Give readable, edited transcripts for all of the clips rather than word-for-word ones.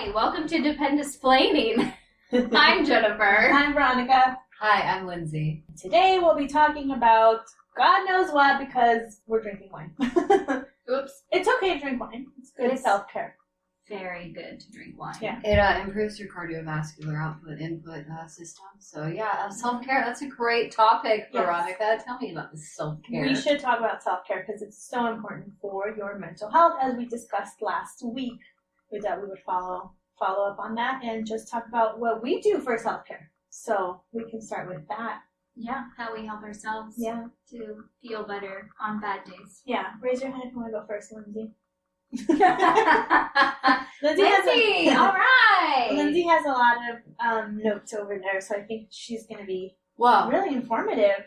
Hi, welcome to Dependisplaining. I'm Jennifer. I'm Veronica. Hi, I'm Lindsay. Today we'll be talking about God knows what because we're drinking wine. Oops. It's okay to drink wine. It's good self-care. Very good to drink wine. Yeah. It improves your cardiovascular input system. So yeah, self-care, that's a great topic, Yes. Veronica. Tell me about this self-care. We should talk about self-care because it's so important for your mental health, as we discussed last week. We thought we would follow up on that and just talk about what we do for self-care. So we can start with that. Yeah, how we help ourselves Yeah. to feel better on bad days. Yeah. Raise your hand if you want to go first, Lindsay. Lindsay, all right. Lindsay has a lot of notes over there, so I think she's going to be Well, really informative.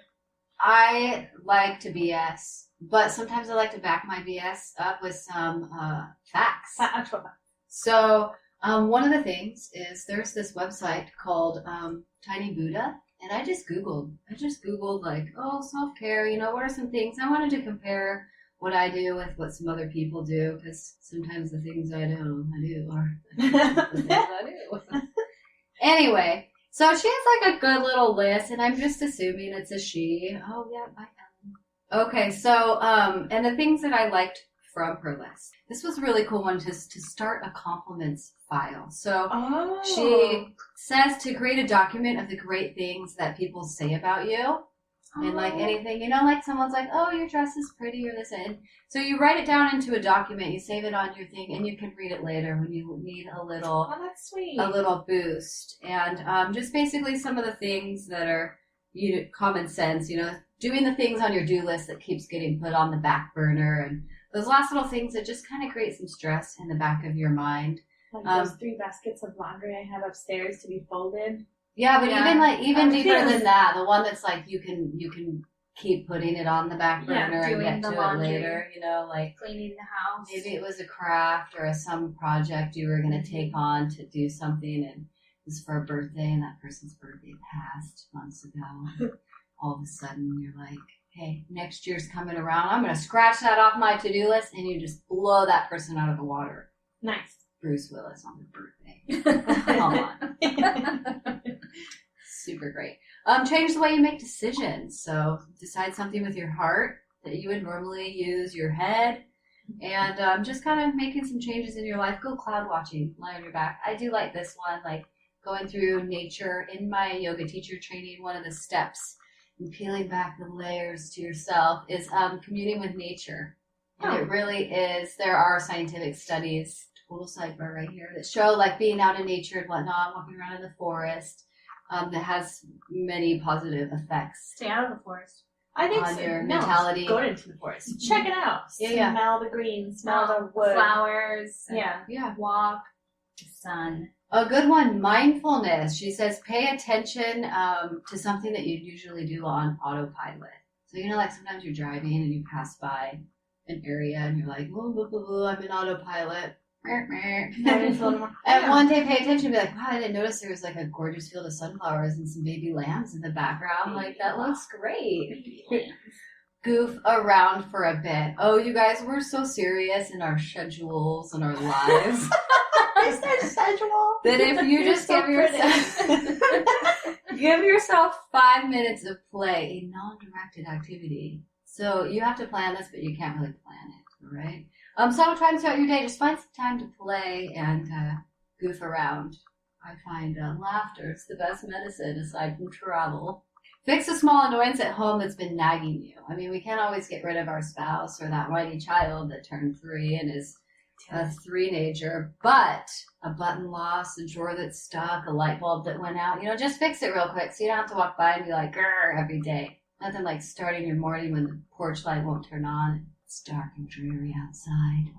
I like to BS, but sometimes I like to back my BS up with some facts. Actual facts. So one of the things is there's this website called Tiny Buddha, and I just Googled like, self-care, what are some things? I wanted to compare what I do with what some other people do, because sometimes the things I do are the things I do. Anyway, so she has like a good little list, and I'm just assuming it's a she. Oh, yeah, bye, Ellen. Okay, so, and the things that I liked from her list. This was a really cool one to start a compliments file. So she says to create a document of the great things that people say about you. And like anything, like someone's like, oh, your dress is pretty or this. And so you write it down into a document, you save it on your thing, and you can read it later when you need a little, that's sweet. a little boost. And just basically some of the things that are common sense, doing the things on your do list that keeps getting put on the back burner, and those last little things that just kind of create some stress in the back of your mind. Like those 3 baskets of laundry I have upstairs to be folded. Yeah, but even deeper yes. than that, the one that's like you can keep putting it on the back burner and get to it later, like cleaning the house. maybe it was a craft or some project you were going to take on to do something, and it was for a birthday, and that person's birthday passed months ago. All of a sudden you're like, hey, next year's coming around, I'm going to scratch that off my to-do list, and you just blow that person out of the water. Nice. Bruce Willis on his birthday. Come on. Super great. Change the way you make decisions. So decide something with your heart that you would normally use your head, and just kind of making some changes in your life. Go cloud watching, lie on your back. I do like this one, like going through nature. In my yoga teacher training, one of the steps in peeling back the layers to yourself is communing with nature. And it really is. There are scientific studies, total sidebar right here, that show like being out in nature and whatnot, walking around in the forest, that has many positive effects. Stay out of the forest. I think on your mentality. Go into the forest. Check it out. Yeah. Smell the green. Smell the wood. Flowers. Yeah. Walk. The sun. A good one, mindfulness. She says pay attention to something that you usually do on autopilot. So, like sometimes you're driving and you pass by an area and you're like, I'm in autopilot. And one day pay attention and be like, wow, I didn't notice there was like a gorgeous field of sunflowers and some baby lambs in the background. Like, that looks great. Goof around for a bit. Oh, you guys, we're so serious in our schedules and our lives. Is that schedule? That if you just give yourself 5 minutes of play, a non-directed activity. So you have to plan this, but you can't really plan it, right? Several times throughout your day, just find some time to play and goof around. I find laughter is the best medicine aside from travel. Fix a small annoyance at home that's been nagging you. I mean, we can't always get rid of our spouse or that whiny child that turned 3 and is a 3-nager, but a button lost, a drawer that's stuck, a light bulb that went out, just fix it real quick so you don't have to walk by and be like, grr, every day. Nothing like starting your morning when the porch light won't turn on. It's dark and dreary outside.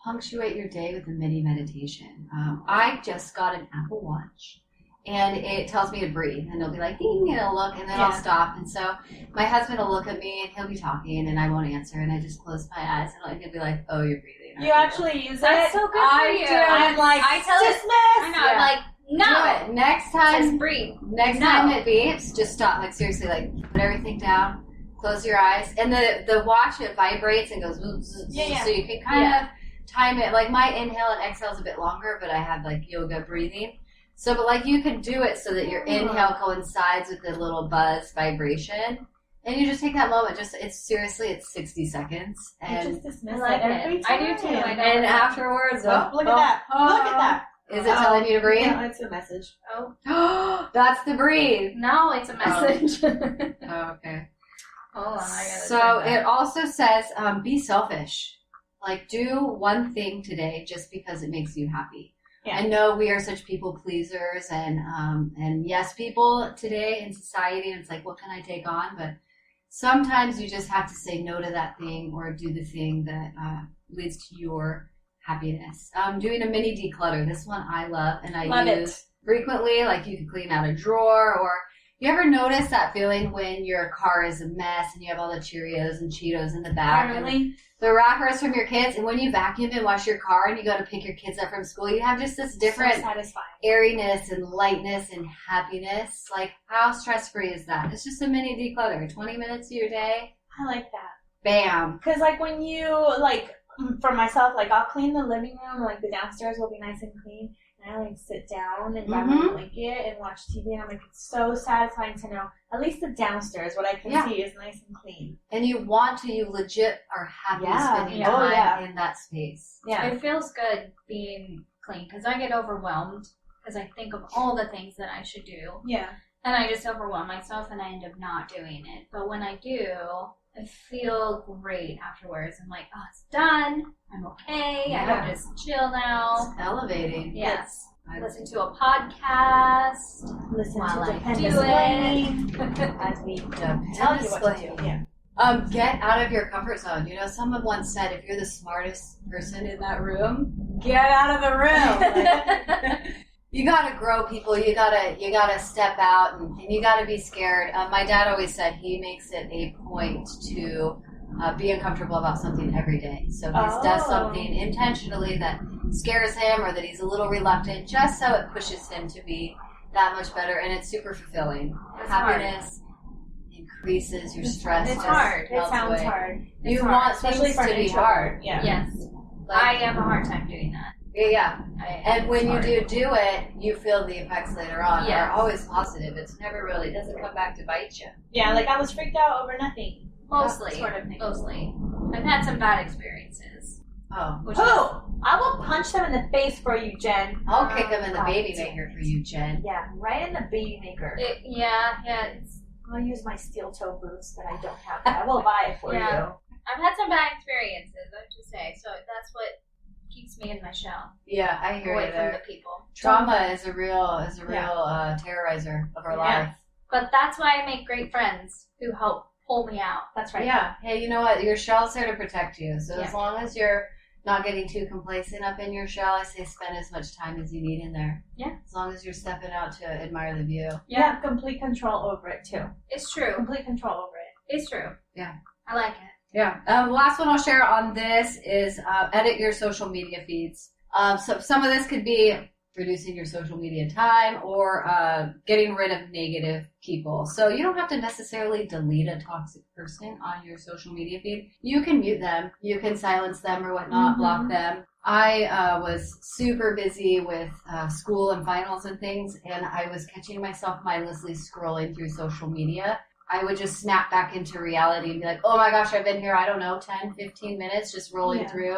Punctuate your day with a mini meditation. I just got an Apple Watch, and it tells me to breathe, and it'll be like, ding, and it'll look, and then I'll stop. And so my husband will look at me, and he'll be talking, and I won't answer, and I just close my eyes, and he'll be like, oh, you're breathing. You actually use it? That's so good for you. I'm like, I tell it. I know. I'm like, no. Do it. Next time, just breathe. Next time it beeps, just stop. Like, seriously, like, put everything down, close your eyes, and the watch, it vibrates and goes, so you can kind of time it. Like my inhale and exhale is a bit longer, but I have like yoga breathing. So, but like you can do it so that your inhale coincides with the little buzz vibration. And you just take that moment. It's 60 seconds. I And just dismiss I like it every it. time. I do too. I know. and afterwards, Oh, look at that. Look at that. Is it telling you to breathe? No, it's a message. Oh, That's the breathe. no, it's a message. Oh, okay. Hold on, I gotta So turn it that. also says, be selfish. Like do one thing today just because it makes you happy. Yeah. I know we are such people pleasers and yes people today in society, and it's like, what can I take on? But sometimes you just have to say no to that thing or do the thing that leads to your happiness. Doing a mini declutter. This one I love and I Love use it. frequently. Like you can clean out a drawer, or you ever notice that feeling when your car is a mess and you have all the Cheerios and Cheetos in the back? And Really? the wrappers from your kids, and when you vacuum and wash your car and you go to pick your kids up from school, you have just this different So satisfying. airiness and lightness and happiness. Like, how stress-free is that? It's just a mini declutter. 20 minutes of your day, I like that. bam. Because, like, when you, like, for myself, like, I'll clean the living room, like, the downstairs will be nice and clean. And I, like, sit down and grab my blanket and watch TV. And I'm like, it's so satisfying to know at least the downstairs, what I can Yeah. see, is nice and clean. And you legit are happy Yeah. spending Yeah. time Oh, yeah. in that space. Yeah. It feels good being clean because I get overwhelmed because I think of all the things that I should do. Yeah. And I just overwhelm myself and I end up not doing it. But when I do, I feel great afterwards. I'm like, oh, it's done. I'm okay. I Yeah. can just chill now. It's elevating. Yes. I- Listen to a podcast. Listen While to I Depend do Display as we tell you what to do. Yeah. Get out of your comfort zone. You know, someone once said, if you're the smartest person in that room, get out of the room. Like, you gotta grow, people. You gotta step out, and you gotta be scared. My dad always said he makes it a point to be uncomfortable about something every day. So he does Oh. something intentionally that scares him, or that he's a little reluctant, just so it pushes him to be that much better, and it's super fulfilling. It's hard. Happiness increases your stress. It's just hard. It melts sounds away. hard. You It's want hard, especially things for to an be introvert. hard. Yeah. Yes. Like, I have a hard time doing that. yeah. And when you it's do it, you feel the effects later on Yes. are always positive. It's never really, it doesn't come back to bite you. Yeah, like I was freaked out over nothing. Mostly. Sort of thing. Mostly. I've had some bad experiences. Oh. Which Oh, I will punch them in the face for you, Jen. I'll kick them in the God baby damn maker for you, Jen. Yeah, right in the baby maker. Yeah, it's, I'll use my steel toe boots that I don't have. But I will buy it for Yeah. you. I've had some bad experiences, I have to say. So that's what keeps me in my shell, Yeah, I hear away you from there. the people. Trauma is a real Yeah. terrorizer of our Yeah. life. But that's why I make great friends who help pull me out. That's right. Yeah. Hey, you know what? Your shell's there to protect you. So Yeah. as long as you're not getting too complacent up in your shell, I say spend as much time as you need in there. Yeah. As long as you're stepping out to admire the view. You have complete control over it too. It's true. Complete control over it. It's true. Yeah. I like it. Yeah. The last one I'll share on this is edit your social media feeds. So some of this could be reducing your social media time or getting rid of negative people. So you don't have to necessarily delete a toxic person on your social media feed. You can mute them. You can silence them or whatnot, block them. I was super busy with school and finals and things, and I was catching myself mindlessly scrolling through social media. I would just snap back into reality and be like, oh my gosh, I've been here, I don't know, 10, 15 minutes just rolling Yeah. through.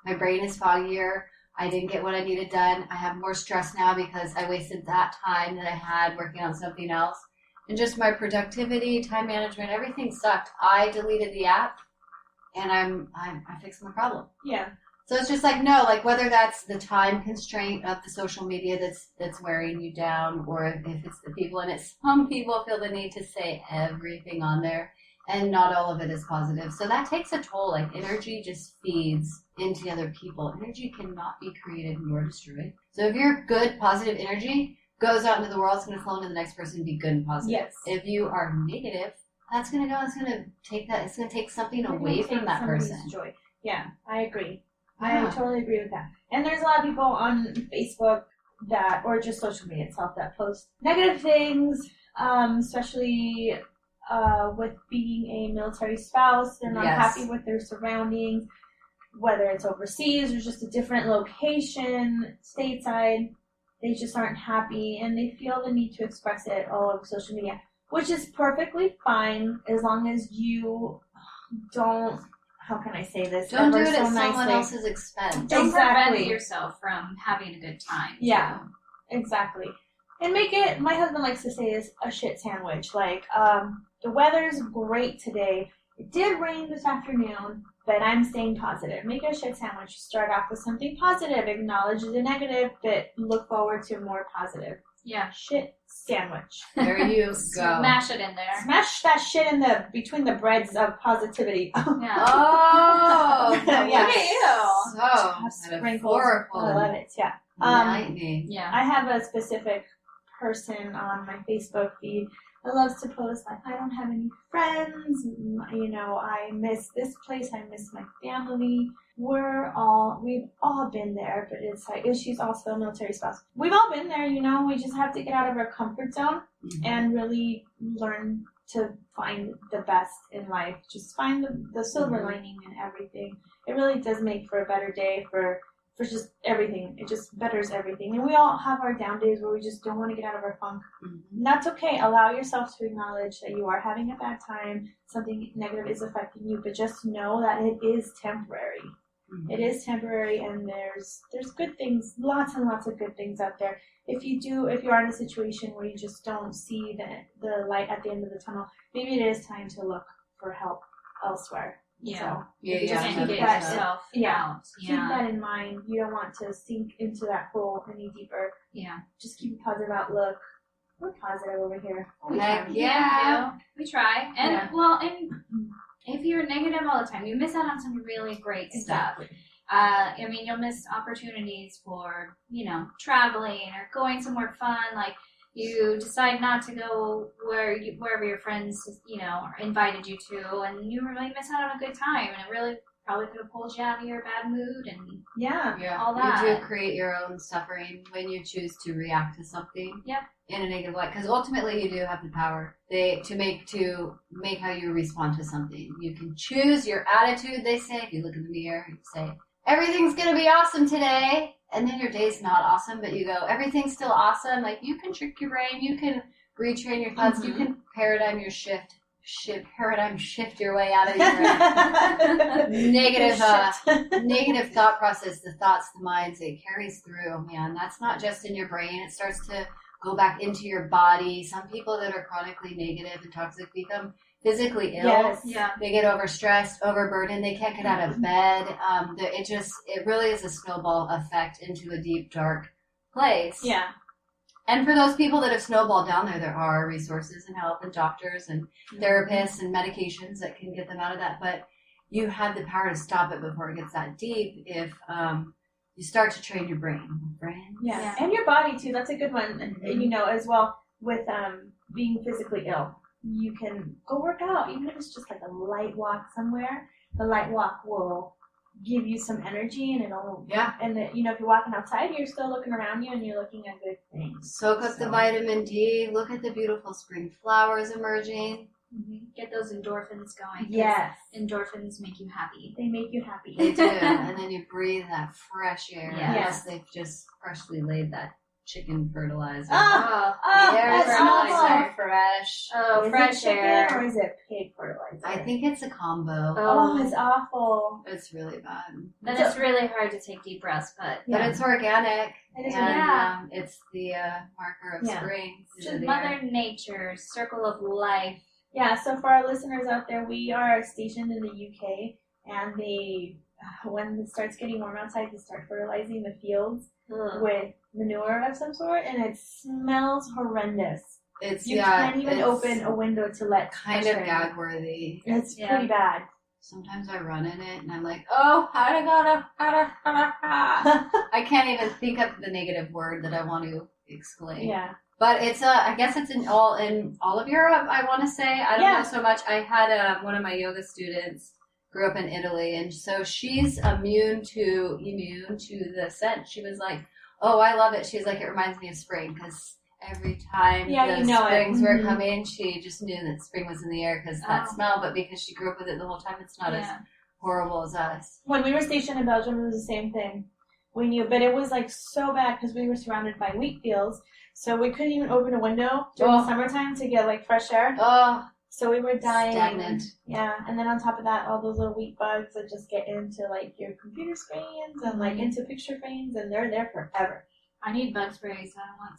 My brain is foggier. I didn't get what I needed done. I have more stress now because I wasted that time that I had working on something else. And just my productivity, time management, everything sucked. I deleted the app and I fixed my problem. Yeah. So it's just like, no, like whether that's the time constraint of the social media that's wearing you down, or if it's the people in it. Some people feel the need to say everything on there, and not all of it is positive. So that takes a toll. Like energy just feeds into other people. Energy cannot be created nor destroyed. So if your good, positive energy goes out into the world, it's going to flow into the next person and be good and positive. Yes. If you are negative, that's going to go, it's going to take that, it's going to take something away from that Somebody's person. Joy. Yeah, I agree. Yeah. I totally agree with that. And there's a lot of people on Facebook that, or just social media itself, that post negative things, especially with being a military spouse. They're not Yes. happy with their surroundings. whether it's overseas or just a different location, stateside, they just aren't happy and they feel the need to express it all over social media, which is perfectly fine as long as you don't, how can I say this? Don't do ever it so at someone nicely. else's expense. Don't Exactly. prevent yourself from having a good time. Yeah. too. Exactly. And make it, my husband likes to say, is a shit sandwich. Like, the weather's great today. It did rain this afternoon, but I'm staying positive. Make a shit sandwich. Start off with something positive. Acknowledge the negative, but look forward to more positive. Yeah. Shit sandwich. There you go. Smash it in there. Smash that shit in the between the breads of positivity. Yeah. Oh, Yeah. Look at you. So Sprinkles. metaphorical. I love it. Yeah. Lightning. Yeah. I have a specific person on my Facebook feed that loves to post like, I don't have any friends, you know, I miss this place, I miss my family. We've all been there, but it's like, she's also a military spouse. We've all been there, you know, we just have to get out of our comfort zone Mhm. and really learn to find the best in life. Just find the silver Mhm. lining in everything. It really does make for a better day for just everything. It just betters everything. And we all have our down days where we just don't want to get out of our funk. Mhm. And that's okay. Allow yourself to acknowledge that you are having a bad time, something negative is affecting you, but just know that it is temporary. Mhm. It is temporary, and there's good things, lots and lots of good things out there. If you're in a situation where you just don't see the light at the end of the tunnel, maybe it is time to look for help elsewhere. Yeah. So, Yeah, if you yeah, just And keep get that, yourself yeah. out. keep Yeah. that in mind. You don't want to sink into that hole any deeper. Yeah. Just keep a positive outlook. We're positive over here. We Heck try. yeah. We try. And Yeah. well, and if you're negative all the time, you miss out on some really great stuff. Exactly. I mean, you'll miss opportunities for, traveling or going somewhere fun. Like, you decide not to go wherever your friends, invited you to, and you really miss out on a good time, and it really probably could have pulled you out of your bad mood and Yeah. Yeah, all you that. do create your own suffering when you choose to react to something. Yep. In a negative light, because ultimately you do have the power to make how you respond to something. You can choose your attitude. They say if you look in the mirror, you say everything's gonna be awesome today, and then your day's not awesome, but you go everything's still awesome. Like, you can trick your brain, you can retrain your thoughts, you can paradigm shift your way out of your negative negative thought process, the thoughts, the minds, it carries through, man. That's not just in your brain. It starts to go back into your body. Some people that are chronically negative and toxic become physically ill. Yes. Yeah. They get overstressed, overburdened. They can't get out of bed. It really is a snowball effect into a deep, dark place. Yeah. And for those people that have snowballed down there are resources and help and doctors and therapists and medications that can get them out of that. But you have the power to stop it before it gets that deep if you start to train your brain. Yeah. Yeah. And your body too. That's a good one. And, as well with being physically ill, you can go work out, even if it's just like a light walk somewhere. The light walk will give you some energy, and it'll and if you're walking outside, you're still looking around you and you're looking at good things. Soak up the vitamin D. Look at the beautiful spring flowers emerging. Get those endorphins going. 'cause Yes. Endorphins make you happy. They make you happy. They do. And then you breathe that fresh air. Yes. They've just freshly laid that chicken fertilizer. Ah! Oh, The air that's is awful. so fresh. oh Is fresh it chicken air. or is it pig fertilizer? I think it's a combo. Oh, it's awful. It's really bad. Then it's really hard to take deep breaths, but But Yeah. it's organic. It is and Yeah. it's the marker of Yeah. spring. it's just Mother Nature's circle of life. Yeah, so for our listeners out there, we are stationed in the UK, and when it starts getting warm outside, they start fertilizing the fields with manure of some sort, and it smells horrendous. It's You can't even it's open a window to let kind fresh of air in. gag worthy. It's Yeah. pretty bad. Sometimes I run in it and I'm like, oh, I can't even think of the negative word that I want to explain. Yeah. But it's I guess it's in all of Europe. I want to say I don't know so much. I had one of my yoga students grew up in Italy, and so she's immune to the scent. She was like, "Oh, I love it." She's like, "It reminds me of spring because every time the springs were Mhm. coming, she just knew that spring was in the air because that Oh. smell." But because she grew up with it the whole time, it's not as horrible as us. When we were stationed in Belgium, it was the same thing. We knew, but it was like so bad because we were surrounded by wheat fields, so we couldn't even open a window during the summertime to get like fresh air. Oh, So we were dying. stagnant. Yeah, and then on top of that, all those little wheat bugs that just get into like your computer screens and like into picture frames, and they're there forever. I need bug sprays. I don't want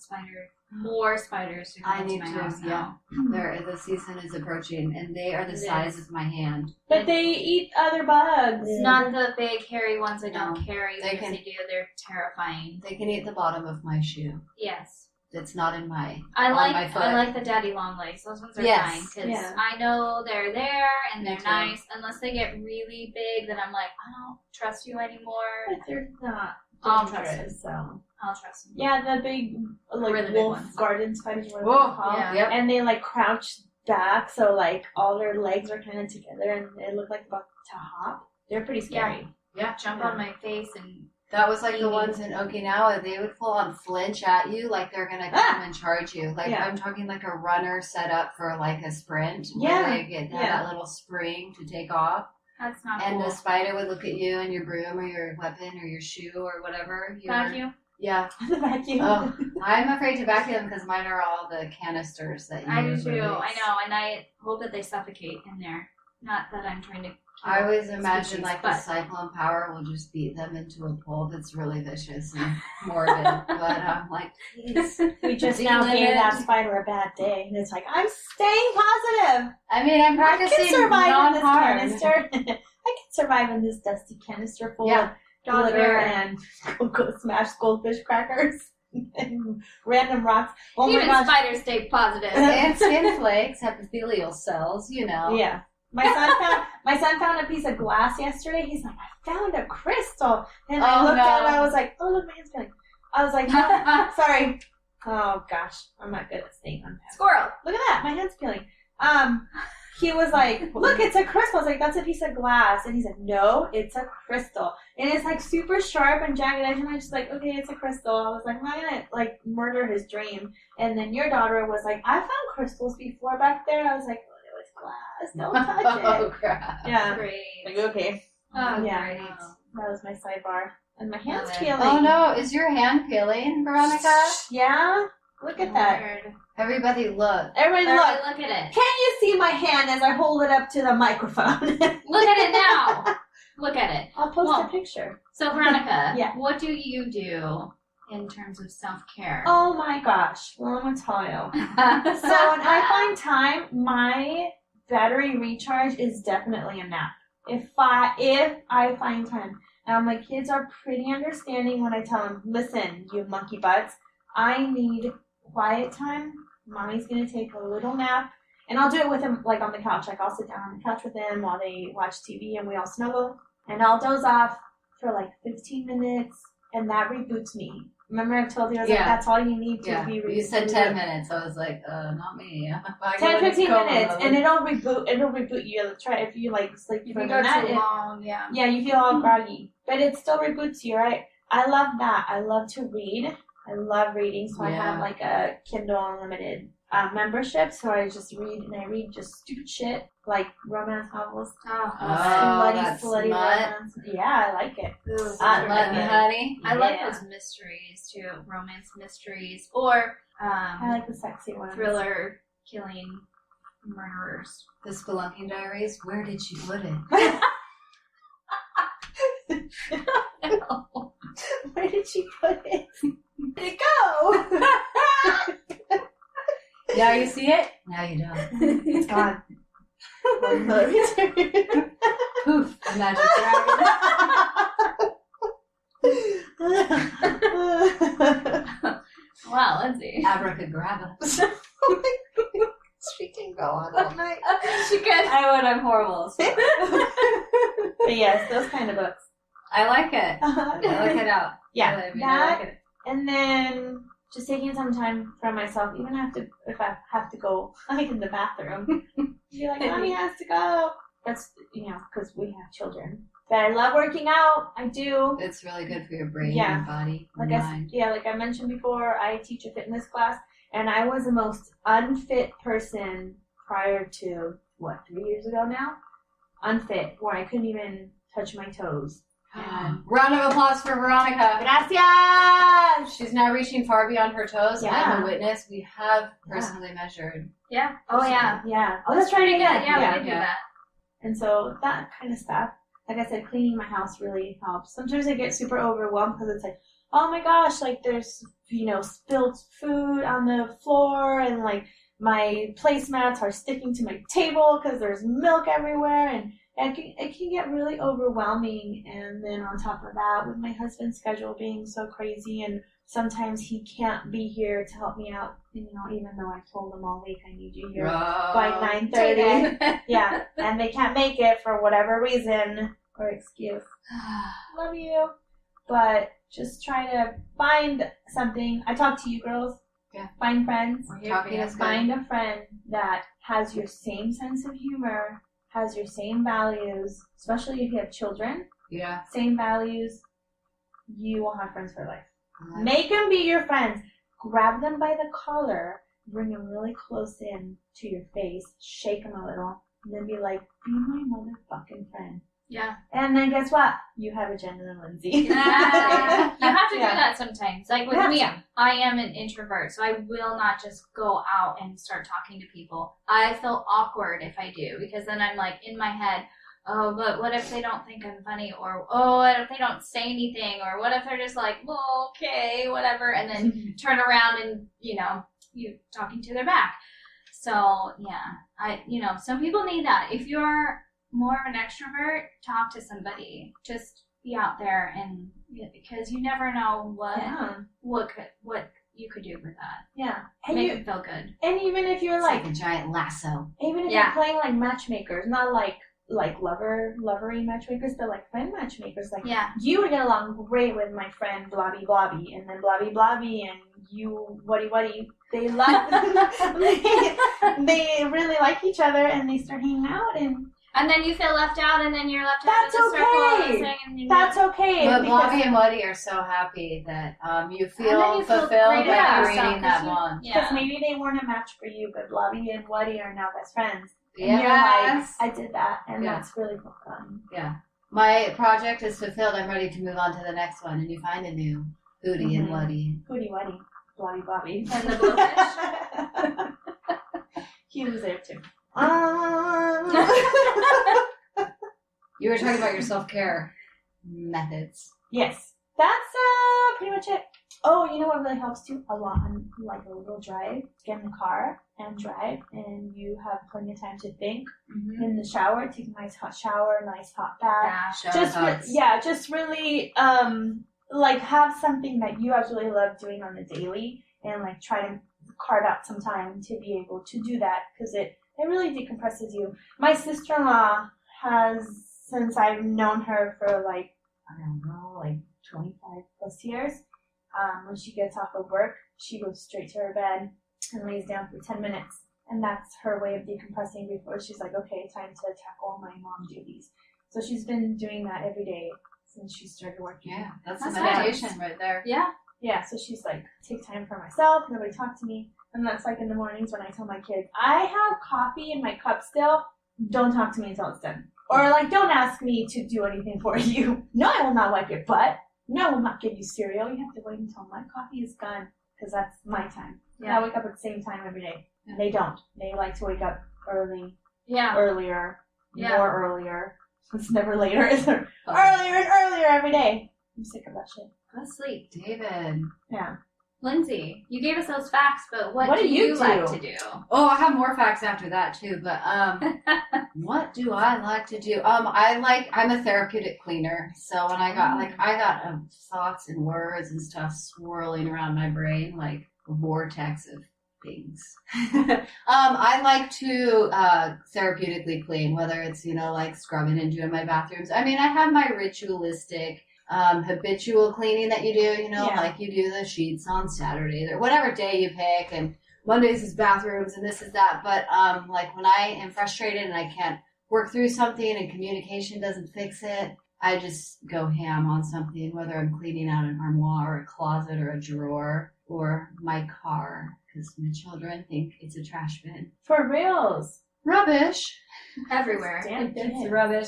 more spiders to come I into need my to, house yeah. now. The season is approaching, and they are the It size is. of my hand. But they eat other bugs. It's not the big hairy ones I don't No, carry. they Because can- they do. They're terrifying. They can eat the bottom of my shoe. Yes. That's not in my I on like my foot. I like the daddy long legs. Those ones are Yes. fine because Yeah. I know they're there and Me they're too. nice. Unless they get really big, then I'm like, I don't trust you anymore. But they're not I'll trust dangerous, so. I'll trust them. Yeah, the big like Really big wolf ones. garden spiders, whatever Whoa, they're called. yeah. Yep. And they like crouch back, so like all their legs are kind of together, and they look like about to hop. They're pretty scary. Yeah. Jump Yeah. on my face and That was like the ones in Okinawa. They would full on flinch at you like they're gonna come and charge you. Like Yeah. I'm talking like a runner set up for like a sprint. Yeah. Where they get have that little spring to take off. that's not And cool. the spider would look at you and your broom or your weapon or your shoe or whatever. Vacuum. Yeah. The vacuum. Oh, I'm afraid to vacuum because mine are all the canisters that you I do too. release. I know, and I hope that they suffocate in there. Not that I'm trying to. I always kill imagine species, like but the cyclone power will just beat them into a pole that's really vicious and morbid. But I'm like, please. We just Do now you gave limit- that spider a bad day, and it's like I'm staying positive. I mean, I'm I practicing can survive in this non-harm. canister. I can survive in this dusty canister full Yeah. of Dog glitter hair. and smashed goldfish crackers and random rocks. Oh my even gosh! spiders stay positive. And skin flakes, epithelial cells, you know. Yeah. My son found a piece of glass yesterday. He's like, I found a crystal. And I Oh, looked at it, no. I was like, oh look, my hand's feeling. I was like, no, sorry. Oh gosh, I'm not good at staying on task. Squirrel. Look at that, my hand's peeling. He was like, look, it's a crystal. I was like, that's a piece of glass. And he said, no, it's a crystal. And it's like super sharp and jagged edge. And I was just like, okay, it's a crystal. I was like, I'm not gonna like murder his dream. And then your daughter was like, I found crystals before back there. I was like, oh, it was glass. Don't touch Oh, it. crap. Yeah. Great. Like, okay. Oh, Yeah. great. That was my sidebar. And my hand's Love it. peeling. Oh, no. Is your hand peeling, Veronica? Yeah? Look at that. Weird. Everybody look. Everybody look. Alright, look at it. Can you see my hand as I hold it up to the microphone? Look at it now. Look at it. I'll post Well, a picture. So, Veronica, Yeah. what do you do in terms of self-care? Oh my gosh. Well, I'm going to tell you. So when I find time, my battery recharge is definitely a nap. If I find time. Now my kids are pretty understanding when I tell them, listen, you monkey butts, I need quiet time. Mommy's gonna take a little nap. And I'll do it with them like on the couch. Like I'll sit down on the couch with them while they watch TV and we all snuggle. And I'll doze off for like 15 minutes and that reboots me. Remember I told you, I was like, Yeah. that's all you need to Yeah. be You said rebooted. 10 minutes. I was like, not me. 10, 15 minutes, and it'll reboot you. It'll try if you like sleep If for you the go night. too long, yeah. Yeah, you feel all groggy, but it still reboots you, right? I love that. I love to read. I love reading, so I Yeah. have like a Kindle Unlimited membership. So I just read, and I read just stupid shit like romance novels, Oh, that's slutty smut. romance. Yeah, I like it. Ooh, I Love like you, it. honey. I like Yeah. those mysteries too, romance mysteries or I like the sexy ones. thriller killing murderers. The Spelunking Diaries. Where did she put it? Where did she put it? Where did it go? Now you see it. Now you don't. It's gone. Poof. The magic dragon. Wow, Lindsay. Abracadabra. She can go on all night. She could. I would. I'm horrible. So. But yes, those kind of books. I like it. I like it out. Yeah, I mean, that, I like it. and then just taking some time for myself, even if I have to go like in the bathroom. Be like, mommy has to go. That's because we have children. But I love working out. I do. It's really good for your brain, Yeah. your body, your Like mind. like I mentioned before, I teach a fitness class, and I was the most unfit person prior to 3 years ago now. unfit, where I couldn't even touch my toes. Round of applause for Veronica. Gracias! She's now reaching far beyond her toes. And Yeah. I'm a witness. We have personally measured. Yeah. Oh yeah. Yeah. Oh, that's pretty good. Yeah, we did do Yeah. that. And so that kind of stuff, like I said, cleaning my house really helps. Sometimes I get super overwhelmed because it's like, oh my gosh, like there's, spilled food on the floor and like my placemats are sticking to my table because there's milk everywhere, and it can get really overwhelming. And then on top of that, with my husband's schedule being so crazy, and sometimes he can't be here to help me out, even though I've told him all week I need you here by 9:30. Yeah, and they can't make it for whatever reason or excuse. Love you. But just try to find something. I talk to you girls. Yeah. Find friends. Talking is good. Find a friend that has your same sense of humor, has your same values, especially if you have children. Yeah. Same values. You will have friends for life. Make them be your friends. Grab them by the collar. Bring them really close in to your face. Shake them a little. And then be like, be my motherfucking friend. Yeah. And then guess what? You have a Jen and a Lindsay. Yeah. You have to Yeah. do that sometimes. Like with me, I am an introvert, so I will not just go out and start talking to people. I feel awkward if I do, because then I'm like in my head, oh, but what if they don't think I'm funny? Or, oh, what if they don't say anything? Or what if they're just like, well, okay, whatever, and then turn around and, you talking to their back. So, yeah, some people need that. If you're more of an extrovert, talk to somebody. Just be out there, and because you never know what you could do with that. Yeah. And Make them feel good. and even if you're It's like like a giant lasso. even if Yeah. you're playing like matchmakers, not like lovery matchmakers, but like friend matchmakers, like Yeah. you would get along great with my friend Blobby Blobby, and then Blobby Blobby and you Wuddy, they love they really like each other, and they start hanging out, And then you feel left out, and then you're left out That's of the circle. okay. And saying, and that's okay. But because- Blobby and Woody are so happy that you And then feel you feel fulfilled great by about creating yourself, that 'cause you- bond. Because Yeah. maybe they weren't a match for you, but Blobby and Woody are now best friends. And Yes. you're like, I did that, and Yeah. that's really fun. My project is fulfilled. I'm ready to move on to the next one, and you find a new Hootie and Mhm. Woody. Hootie Woody, Blobby Blobby. And the blowfish. He was there too. You were talking about your self-care methods. Yes, that's pretty much it. Oh, you know what really helps too? A lot on like a little drive. Get in the car and drive, and you have plenty of time to think. Mhm. In the shower, take a nice hot shower, nice hot bath. Yeah. Just really like have something that you actually love doing on the daily, and like try to carve out some time to be able to do that, because it really decompresses you. My sister-in-law has, since I've known her for like 25 plus years, when she gets off of work, she goes straight to her bed and lays down for 10 minutes. And that's her way of decompressing before she's like, okay, time to tackle my mom duties. So she's been doing that every day since she started working. Yeah, that's That's a meditation right there. Yeah. Yeah, so she's like, take time for myself, nobody talk to me. And that's like in the mornings when I tell my kids, I have coffee in my cup still, don't talk to me until it's done. Or like, don't ask me to do anything for you. No, I will not wipe your butt. No, I will not give you cereal. You have to wait until my coffee is gone, because that's my time. Yeah. I wake up at the same time every day. And they don't. They like to wake up early, Yeah. earlier, Yeah. more earlier. It's never later. It's earlier and earlier every day. I'm sick of that shit. Go to sleep. David. Yeah. Lindsay, you gave us those facts, but what What do do you you like do? to do? Oh, I have more facts after that too, but what do I like to do? I'm a therapeutic cleaner. So when I got thoughts and words and stuff swirling around my brain like a vortex of things. I like to therapeutically clean, whether it's, like scrubbing and doing my bathrooms. I mean, I have my ritualistic habitual cleaning that you do, like you do the sheets on Saturdays or whatever day you pick, and Mondays is bathrooms and this is that. But like when I am frustrated and I can't work through something and communication doesn't fix it, I just go ham on something, whether I'm cleaning out an armoire or a closet or a drawer or my car, because my children think it's a trash bin. For reals. rubbish. Everywhere. Damn, It's rubbish.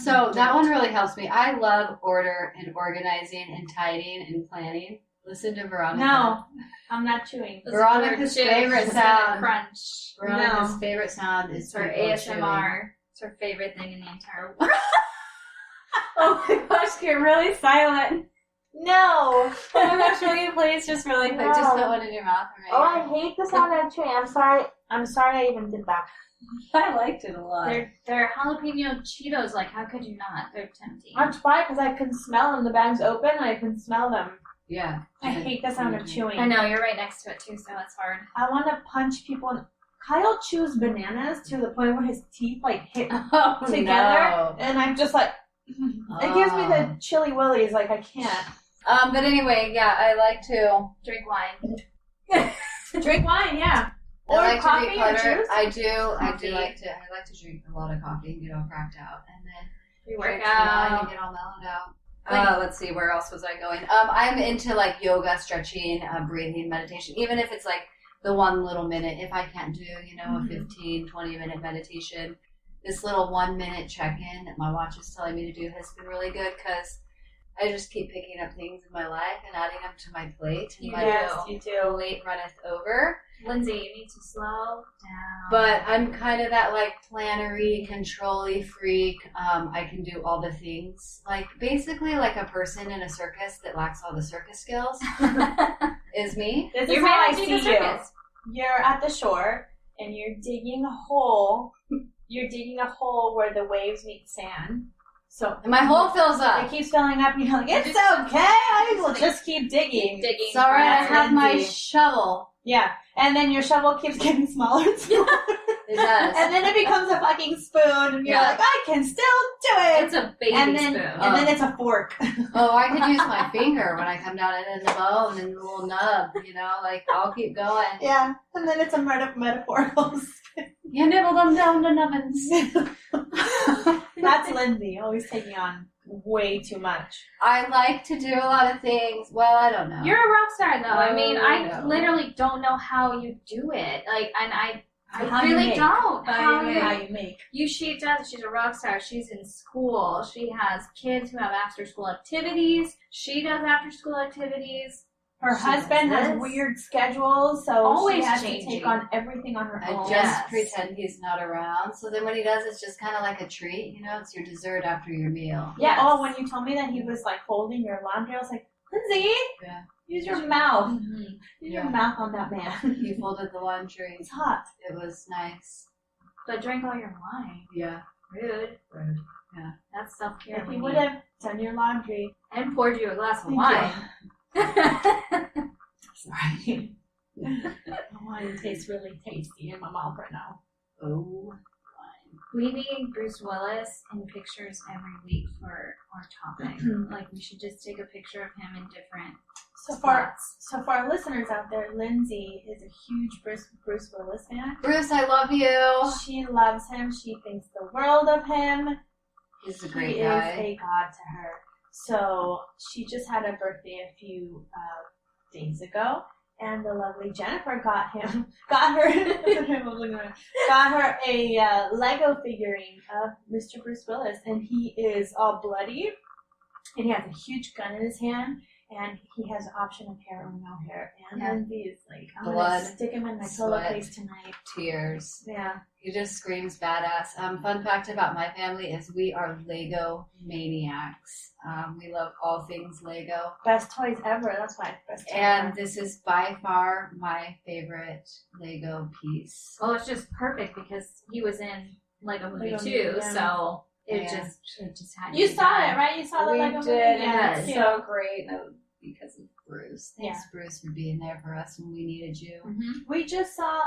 So that one really helps me. I love order and organizing and tidying and planning. Listen to Veronica. No, I'm not chewing. Veronica's favorite sound. Crunch. Veronica's No. favorite sound is It's her people ASMR. It's her favorite thing in the entire world. Oh my gosh, get really silent. No. chewing. Oh my gosh, will you please just really quick, just put one in your mouth and Oh, I hate the sound of chewing. I'm sorry. I'm sorry I even did that. I liked it a lot. They're jalapeno Cheetos. Like, how could you not? They're tempting. That's why, because I can smell them. The bag's open and I can smell them. Yeah. I hate the sound of chewing. I know, you're right next to it too, so it's hard. I want to punch people. Kyle chews bananas to the point where his teeth like hit Oh, together, no. and I'm just like, it gives me the chilly willies. Like I can't But anyway, yeah, I like to Drink wine. drink wine. Yeah, or I like coffee to or drink butter. juice. I do Coffee. like to drink a lot of coffee and get all cracked out, and then We drink work some wine and out. get all mellowed out. Like- Let's see, where else was I going? I'm into like yoga, stretching, breathing, meditation. Even if it's like the 1 little minute, if I can't do, a 15, 20-minute meditation, this little 1 minute check-in that my watch is telling me to do has been really good because I just keep picking up things in my life and adding them to my plate. And You my do. You do. plate runneth over. Lindsay, you need to slow down. But I'm kind of that like plannery, control-y freak. I can do all the things. Like basically like a person in a circus that lacks all the circus skills is me. This You're is how I managing see the you. circus. You're at the shore and you're digging a hole. You're digging a hole where the waves meet sand. So And my hole fills it up. keeps filling up. And you're like, it's okay. I will just keep digging. Digging. It's all right. I forever. have my Lindsay. shovel. Yeah, and then your shovel keeps getting smaller and smaller. It does. And then it becomes a fucking spoon, and you're Yeah. like, I can still do it. It's a baby and then, spoon. and then it's a fork. Oh, I could use my finger when I come down and then the bone and the little nub. Like I'll keep going. Yeah, and then it's a metaphorical. You nibble them down the nubbins. That's Lindsay, always taking on way too much. I like to do a lot of things. Well, I don't know. You're a rock star, though. I mean, I no. literally don't know how you do it. Like, and I How you really make. don't. How you make. She does. She's a rock star. She's in school. She has kids who have after school activities. She does after school activities. Her She husband does has this. weird schedules, so Always she has to changing. take on everything on her I own. just Yes. pretend he's not around. So then when he does, it's just kind of like a treat. It's your dessert after your meal. Yeah. Yes. Oh, when you told me that he was like folding your laundry, I was like, Lindsay, Yeah. use your mouth. Mm-hmm. Use Yeah. your mouth on that man. He folded the laundry. It's hot. It was nice. But drink all your wine. Yeah. Rude. Rude. That's self care. If he would have done your laundry. And poured you a glass of Thank wine. Sorry. Wine tastes really tasty in my mouth right now. Oh. We need Bruce Willis in pictures every week for our topic. Like, we should just take a picture of him in different spots. So for our listeners out there, Lindsay is a huge Bruce Willis fan. Bruce, I love you. She loves him. She thinks the world of him. He's a great He guy. is a god to her. So she just had a birthday a few days ago, and the lovely Jennifer got her a Lego figurine of Mr. Bruce Willis, and he is all bloody, and he has a huge gun in his hand, and he has an option of hair or no hair. And Yeah. Lindsay is like, I'm Blood, gonna stick him in my sweat. pillowcase tonight. Tears. Yeah. He just screams badass. Fun fact about my family is we are Lego maniacs. We love all things Lego. Best toys ever. That's why it's best toys And ever. this is by far my favorite Lego piece. Well, it's just perfect because he was in Lego Movie Lego 2, Movie, yeah. so it Yeah. just had You to be saw done. it, right? You saw the We Lego did, movie? and Yeah, it's it's so great. Because of Bruce. Thanks, Yeah. Bruce, for being there for us when we needed you. Mhm. We just saw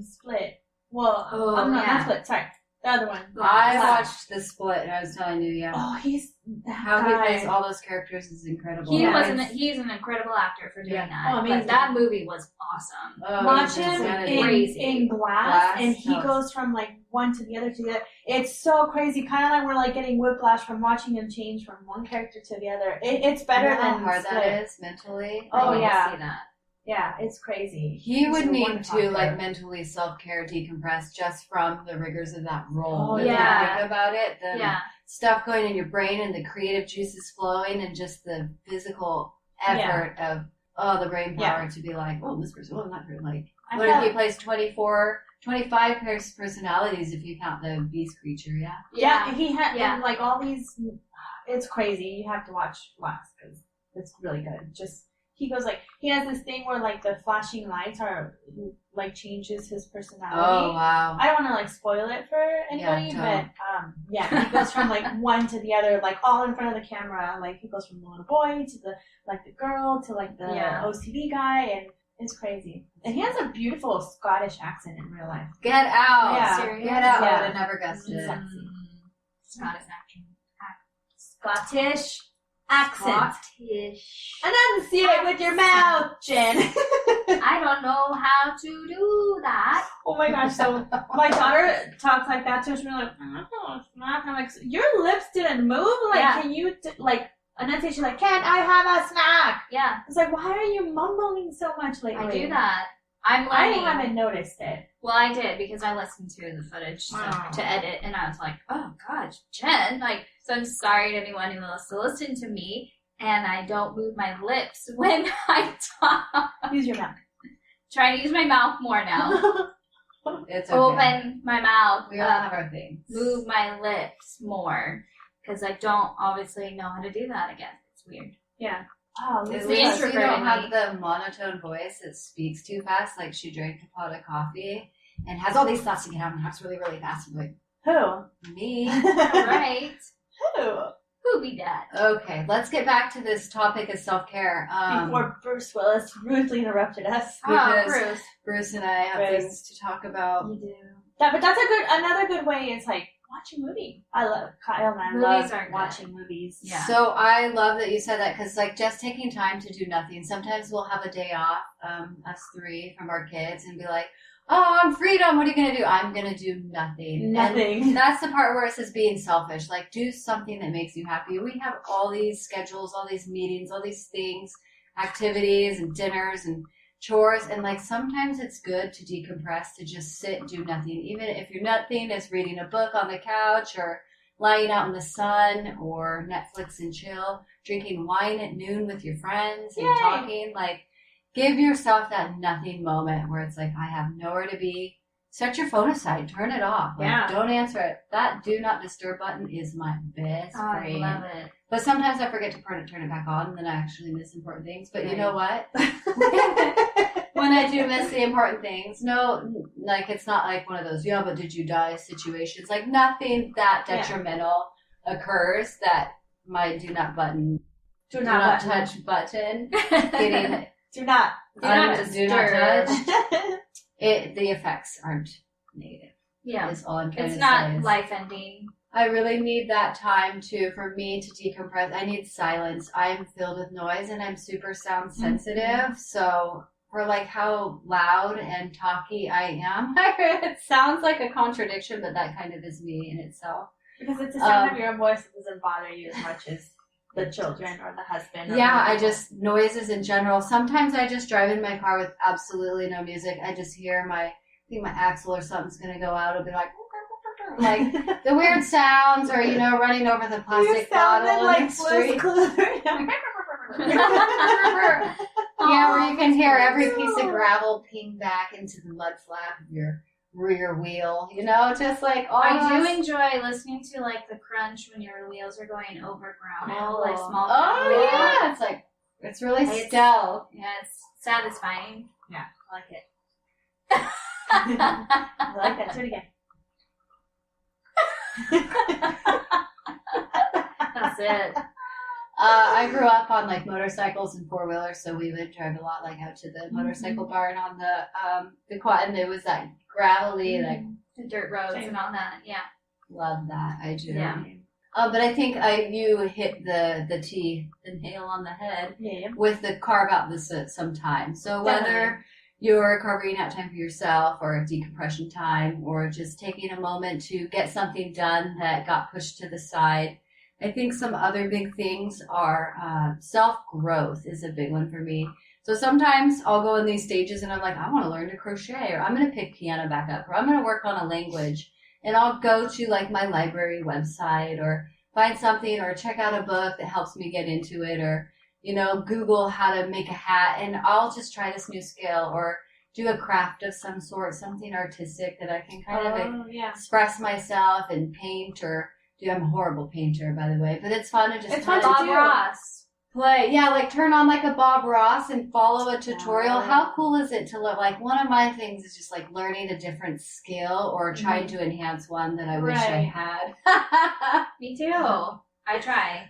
Split. Well, Oh, I'm not yeah. Split. Sorry, the other one. I Yeah. watched the Split, and I was telling you, yeah. Oh, he's that How guy. he plays all those characters is incredible. He Yeah. was he's an incredible actor for doing Yeah. that. Oh, amazing. But that movie was awesome. Oh, Watch he's him insanity. Crazy. in Glass, Glass, and he no. goes from like one to the other to the other. It's so crazy. Kind of like we're like getting whiplash from watching him change from one character to the other. It's better You know than how hard Split. that is mentally. Oh, I need to yeah. see that. Yeah, it's crazy. He He's would a need wonderful to like actor. mentally self-care, decompress just from the rigors of that role. Oh, If yeah. you think about it, the Yeah. stuff going in your brain and the creative juices flowing and just the physical effort of the brain power to be like, oh, this person, oh, that person. Like, I what if felt- he plays 25 personalities if you count the beast creature, yeah? Yeah, he had Yeah. and like all these. It's crazy. You have to watch last because it's really good. Just he goes like he has this thing where like the flashing lights are like changes his personality. Oh, wow. I don't want to like spoil it for anybody, don't. but he goes from like one to the other, like all in front of the camera. Like he goes from the little boy to the girl to like the Yeah. OCD guy, and it's crazy. And he has a beautiful Scottish accent in real life. Get out. Yeah. Serious? Get out. Yeah. I would have never guessed it. Sexy. Scottish accent. Scottish accent. Scottish. Enunciate with your mouth, Jen. I don't know how to do that. Oh my gosh! So my daughter talks like that to us. We're like, oh, snack. I'm like, your lips didn't move. Like, Yeah. can you like enunciate? She's like, can I have a snack? Yeah, It's like, why are you mumbling so much lately? I do that. I'm I learning. haven't noticed it. Well, I did because I listened to the footage Wow. to edit, and I was like, "Oh gosh, Jen!" Like, so I'm sorry to anyone who wants to listen to me, and I don't move my lips when I talk. Use your mouth. Trying to use my mouth more now. It's okay. Open my mouth. We all have our things. Move my lips more because I don't obviously know how to do that again. It's weird. Yeah. Oh, At It's least the you introvert don't in have me. the monotone voice that speaks too fast, like she drank a pot of coffee and has all these thoughts to get out and talks really, really fast. I'm like, who? me? Right? Who? Who be that? Okay, let's get back to this topic of self-care. Before Bruce Willis rudely interrupted us. Oh, Because- Bruce. Bruce and I have Bruce. things to talk about. You do. But that's another good way. It's like watch a movie. I love Kyle and I Movies love are good. watching movies. Yeah. So I love that you said that because, like, just taking time to do nothing. Sometimes we'll have a day off, us three, from our kids, and be like, "Oh, I'm freedom. What are you gonna do? I'm gonna do nothing." Nothing. And that's the part where it says being selfish. Like, do something that makes you happy. We have all these schedules, all these meetings, all these things, activities, and dinners and chores, and like sometimes it's good to decompress, to just sit, do nothing. Even if your nothing is reading a book on the couch or lying out in the sun or Netflix and chill, drinking wine at noon with your friends and Yay. talking. Like, give yourself that nothing moment where it's like, I have nowhere to be. Set your phone aside, turn it off. Like, Yeah. don't answer it. That do not disturb button is my best Oh, I friend. love it. But sometimes I forget to turn it back on, and then I actually miss important things. But you know what? When I do miss the important things, no, like, it's not like one of those, yeah, but did you die situations. Like, nothing that Yeah. detrimental occurs that my do not button, Do not button. touch button getting Do not. Do not do not disturb. touch. The effects aren't negative. Yeah. Is all I'm trying It's to not say. life ending. I really need that time for me to decompress. I need silence. I am filled with noise and I'm super sound sensitive. So for like how loud and talky I am, it sounds like a contradiction, but that kind of is me in itself. Because it's the sound of your own voice that doesn't bother you as much as the children or the husband. Or Yeah, the I just, noises in general. Sometimes I just drive in my car with absolutely no music. I just hear I think my axle or something's going to go out. It'll be like the weird sounds, or, running over the You plastic sounded bottle like in the Blue's street. Clues. Yeah, where you can hear every piece of gravel ping back into the mud flap of your rear wheel, just like all I do those- enjoy listening to like the crunch when your wheels are going over gravel, like Oh. small Oh gravel. yeah, it's like it's really It's- stealth. Yeah, it's satisfying. Yeah, I like it. That's I like that. Do it again. it. I grew up on like motorcycles and four wheelers, so we would drive a lot, like out to the motorcycle barn on the quad, and it was that gravelly, like The dirt roads Same. and all that. Yeah. love that. I do. Yeah. But I think you hit the nail on the head Yeah. with the carve out the soot sometimes. So whether Definitely. you're carving out time for yourself or a decompression time or just taking a moment to get something done that got pushed to the side, I think some other big things are self-growth is a big one for me. So sometimes I'll go in these stages and I'm like, I want to learn to crochet, or I'm going to pick piano back up, or I'm going to work on a language. And I'll go to like my library website or find something or check out a book that helps me get into it, or, Google how to make a hat, and I'll just try this new skill or do a craft of some sort, something artistic that I can kind of express myself and paint or do. I'm a horrible painter, by the way, but it's fun to just kind of Bob Ross. play. Yeah, like turn on like a Bob Ross and follow a tutorial. How cool is it to look like one of my things is just like learning a different skill or trying to enhance one that I wish I had. Me too. I try.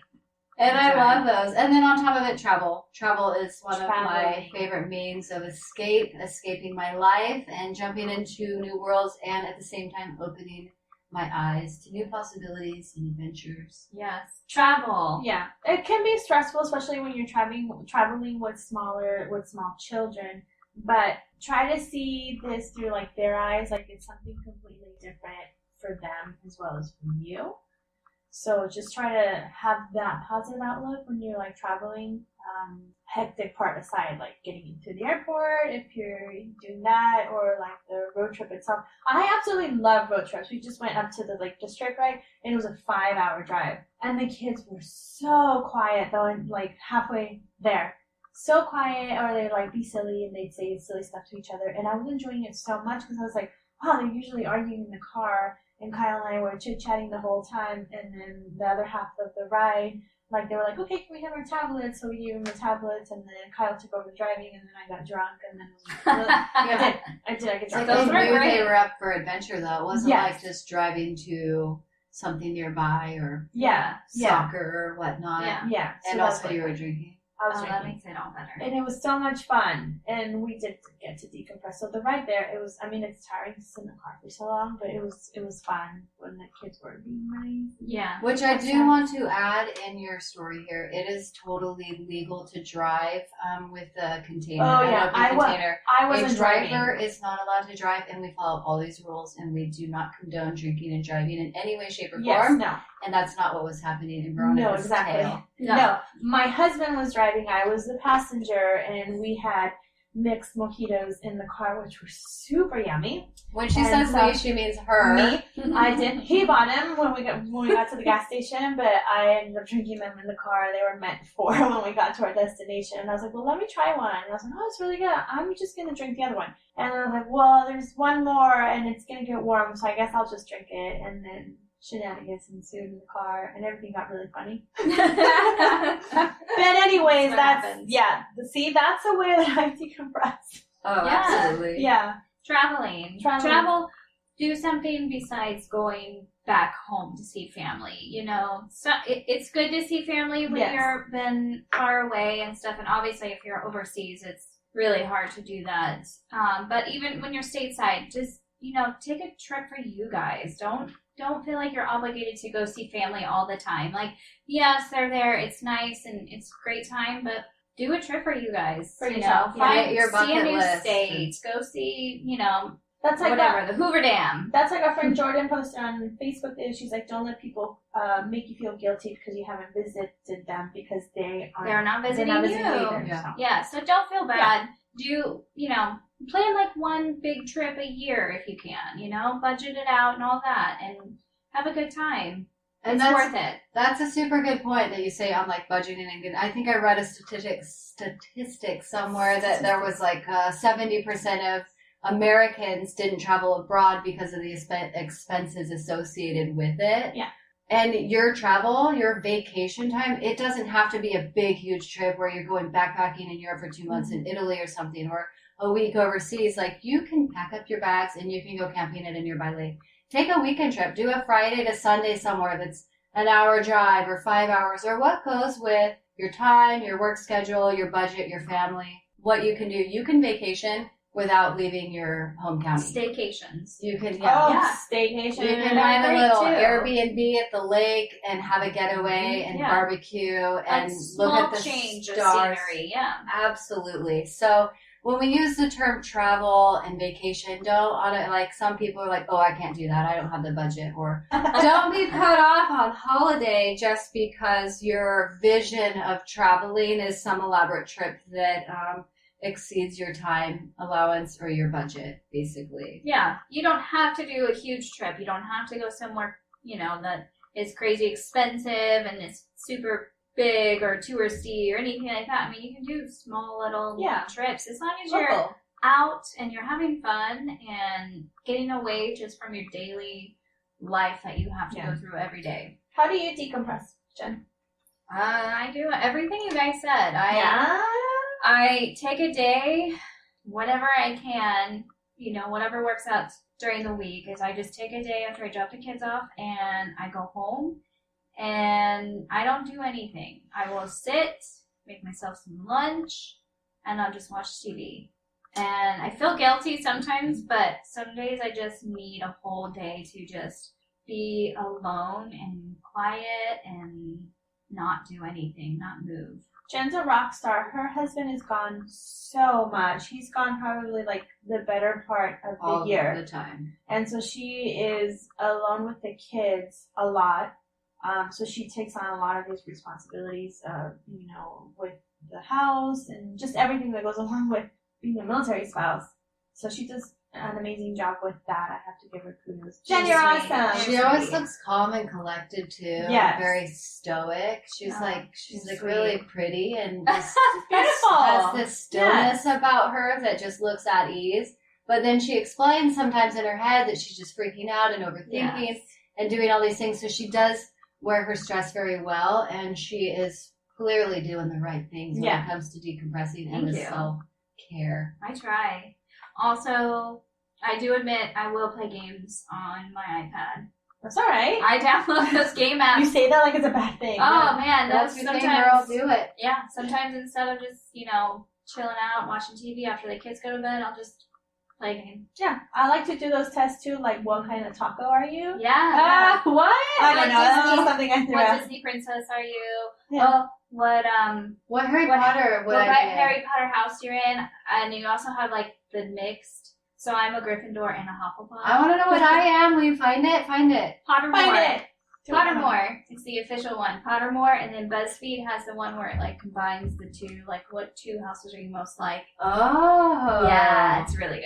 And I love those. And then on top of it, travel. Travel is one of my favorite means of escaping my life and jumping into new worlds, and at the same time opening my eyes to new possibilities and adventures. Yes. Travel. Yeah. It can be stressful, especially when you're traveling with small children. But try to see this through like their eyes, like it's something completely different for them as well as for you. So just try to have that positive outlook when you're like traveling. Hectic part aside, like getting into the airport, if you're doing that, or like the road trip itself. I absolutely love road trips. We just went up to the Lake District, right? And it was a 5-hour drive. And the kids were so quiet though, and like halfway there. So quiet, or they'd like be silly and they'd say silly stuff to each other. And I was enjoying it so much because I was like, wow, they're usually arguing in the car. And Kyle and I were chit-chatting the whole time, and then the other half of the ride, like they were like, okay, can we have our tablets? So we gave them the tablets, and then Kyle took over driving, and then I got drunk, and then I get It's drunk. like they knew they were up for adventure, though. It wasn't like just driving to something nearby or soccer or whatnot. Yeah. And So also you were drinking. I was that drinking. makes it all better. And it was so much fun, and we did get to decompress. So the ride there, it's tiring to sit in the car for so long, but it was fun when the kids were being nice. Yeah. Which I do want to add in your story here. It is totally legal to drive with a container. Oh yeah, I wasn't a driver driving. is not allowed to drive, and we follow all these rules, and we do not condone drinking and driving in any way, shape, or Yes, form. no. And that's not what was happening in Veronica's No, exactly. tale. No, my husband was driving. I was the passenger, and we had mixed mojitos in the car, which were super yummy. When she And says so- we, she means her. Me, I did. He bought them when we got to the gas station, but I ended up drinking them in the car. They were meant for when we got to our destination. And I was like, well, let me try one. And I was like, oh, it's really good. I'm just gonna drink the other one. And I was like, well, there's one more, and it's gonna get warm, so I guess I'll just drink it. And then shenanigans ensued in the car, and everything got really funny. But anyways, that's a way that I decompress. Oh, Yeah. absolutely. Yeah. Traveling. Traveling. Travel. Do something besides going back home to see family. So it's good to see family when Yes. you've been far away and stuff. And obviously, if you're overseas, it's really hard to do that. But even when you're stateside, just take a trip for you guys. Don't feel like you're obligated to go see family all the time. Like, yes, they're there. It's nice and it's a great time, but do a trip for you guys. For yourself. Get your See a bucket new list. state. Go see, That's like whatever, the Hoover Dam. That's like our friend Jordan posted on Facebook. She's like, don't let people make you feel guilty because you haven't visited them because they're not visiting not you. visiting either. Yeah. So. Yeah, so don't feel bad. Do, plan like one big trip a year if you can, budget it out and all that and have a good time. And It's that's worth it. That's a super good point that you say on like budgeting and good. I think I read a statistic somewhere that there was like 70% of Americans didn't travel abroad because of the expenses associated with it. Yeah. And your travel, your vacation time, it doesn't have to be a big, huge trip where you're going backpacking in Europe for 2 months in Italy or something, or a week overseas. Like, you can pack up your bags and you can go camping at a nearby lake. Take a weekend trip. Do a Friday to Sunday somewhere that's an hour drive or 5 hours, or what goes with your time, your work schedule, your budget, your family, what you can do. You can vacation without leaving your home county. Staycations. You can, Staycation. you can they're find a great, little too. Airbnb at the lake and have a getaway and Yeah. barbecue and That's look small at the change of stars. scenery, yeah. Absolutely. So when we use the term travel and vacation, like some people are like, oh, I can't do that. I don't have the budget. Or don't be put off on holiday just because your vision of traveling is some elaborate trip that exceeds your time allowance or your budget, basically. Yeah, you don't have to do a huge trip. You don't have to go somewhere, that is crazy expensive and it's super big or touristy or anything like that. I mean, you can do small little trips as long as you're Local. out and you're having fun and getting away just from your daily life that you have to go through every day. How do you decompress, Jen? I do everything you guys said. Yeah. I take a day, whenever I can, whatever works out during the week, is I just take a day after I drop the kids off and I go home and I don't do anything. I will sit, make myself some lunch, and I'll just watch TV. And I feel guilty sometimes, but some days I just need a whole day to just be alone and quiet and not do anything, not move. Jen's a rock star. Her husband is gone so much. He's gone probably like the better part of All the year. the time. And so she is alone with the kids a lot. So she takes on a lot of these responsibilities, with the house and just everything that goes along with being a military spouse. So she does an amazing job with that. I have to give her kudos. Jen, you're sweet. awesome. She always looks calm and collected too. Yes. Very stoic. She's she's really sweet. pretty and just Beautiful. has this stillness about her that just looks at ease. But then she explains sometimes in her head that she's just freaking out and overthinking and doing all these things. So she does wear her stress very well, and she is clearly doing the right things when it comes to decompressing and Thank the you. self-care. I try. Also, I do admit I will play games on my iPad. That's all right. I download those game apps. You say that like it's a bad thing. Oh man, That's those your thing, sometimes. girl. Do it. Yeah, sometimes instead of just chilling out watching TV after the kids go to bed, I'll just play a game. Yeah, I like to do those tests too, like what kind of taco are you? Yeah. What? I don't What know. That's Disney- just something I threw What out. Disney princess are you? Yeah. Oh, what What Harry What- Potter would what I be? Harry Potter house you're in? And you also have like the mixed. So I'm a Gryffindor and a Hufflepuff. I want to know what I am. Will you find it? Find it. Pottermore. Find it. Pottermore. It's the official one. Pottermore, and then BuzzFeed has the one where it like combines the two. Like, what two houses are you most like? Oh. Yeah, it's really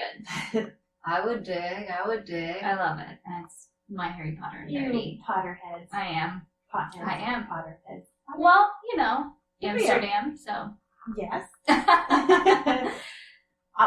good. I would dig. I love it. And it's my Harry Potter nerdy. You Potterheads. I am. Potheads. I am. Potterheads. Well, Good for you. Amsterdam. So. Yes.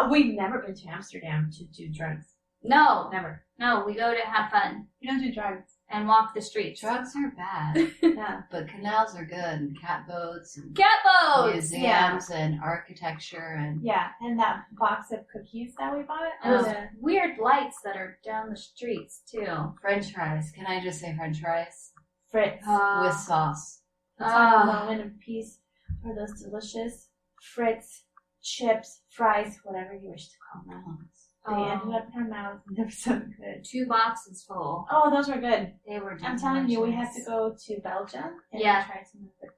We've never been to Amsterdam to do drugs. No, Never. no, we go to have fun We don't do drugs. and walk the streets. Drugs are bad, Yeah. but canals are good, and cat boats, and Cat boats. museums, and architecture, and Yeah. And that box of cookies that we bought. And those Yeah. weird lights that are down the streets too. French fries. Can I just say French fries Fritz. with sauce? Let's have a Ah. moment of peace for those delicious Fritz chips, fries, whatever you wish to call them. They ended up in our mouths and they were so good. 2 boxes full. Oh, those were good. They were delicious. I'm telling you, we had to go to Belgium and Yeah. try some of it.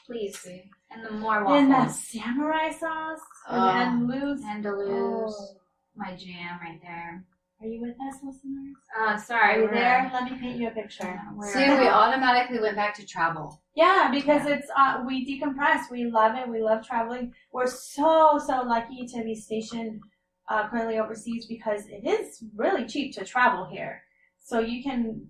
Please. And the more And that waffles. samurai sauce Oh. and Andalous. Andalous. Oh. My jam right there. Are you with us, listeners? Sorry, Are you we're there? Let me paint you a picture. we're- See, we automatically went back to travel. Yeah, because it's we decompress. We love it. We love traveling. We're so lucky to be stationed currently overseas because it is really cheap to travel here. So you can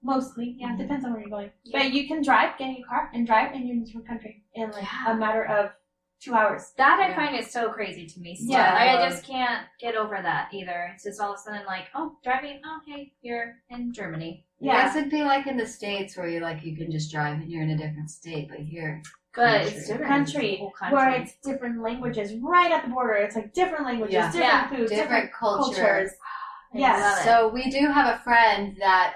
mostly, yeah, it depends on where you're going. Yeah. But you can drive, get in your car, and drive, and you're in a different country in like Yeah. a matter of 2 hours. That I Yeah. find is so crazy to me. Still. Yeah. I just can't get over that either. It's just all of a sudden like, oh, driving. Oh, hey, you're in Germany. You Yeah. guys would be like in the States where you can just drive and you're in a different state, but here Good. Country. It's different. Country, It's a whole country. where it's different languages right at the border. It's like different languages, Yeah. different Yeah. foods, different culture. cultures. I Yes. love it. So we do have a friend that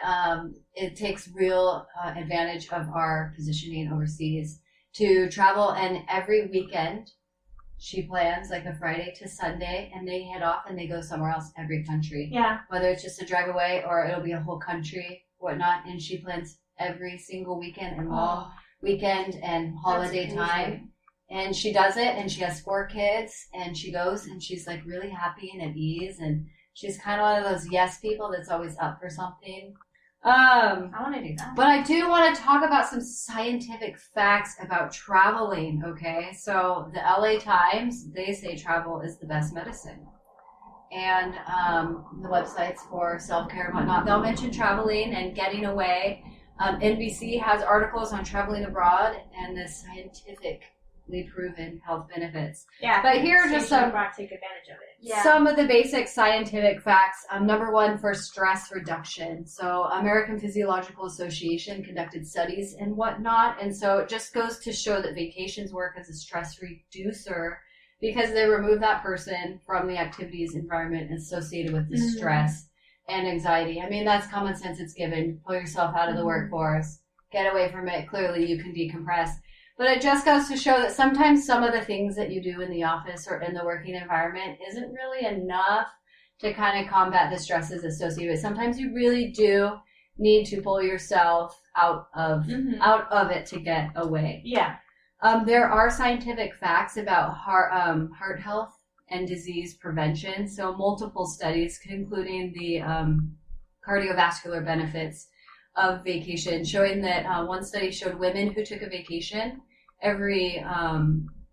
it takes real advantage of our positioning overseas to travel, and every weekend she plans like a Friday to Sunday, and they head off and they go somewhere else, every country, Yeah. whether it's just a drive away or it'll be a whole country, whatnot. And she plans every single weekend and long weekend and holiday That's time. amazing. And she does it, and she has 4 kids, and she goes, and she's like really happy and at ease, and she's kind of one of those yes people that's always up for something. Um, I want to do that. But I do want to talk about some scientific facts about traveling, okay? So the LA Times, they say travel is the best medicine. And the websites for self-care and whatnot, they'll mention traveling and getting away. NBC has articles on traveling abroad and the scientifically proven health benefits. Yeah. But here are just some take advantage of it. Yeah. some of the basic scientific facts. Number one, for stress reduction. So American Physiological Association conducted studies and whatnot. And so it just goes to show that vacations work as a stress reducer because they remove that person from the activities environment associated with the stress and anxiety. I mean, that's common sense. It's given. Pull yourself out of the workforce. Get away from it. Clearly, you can decompress. But it just goes to show that sometimes some of the things that you do in the office or in the working environment isn't really enough to kind of combat the stresses associated with it. Sometimes you really do need to pull yourself out of it to get away. Yeah. There are scientific facts about heart health and disease prevention. So multiple studies concluding the cardiovascular benefits of vacation, showing that one study showed women who took a vacation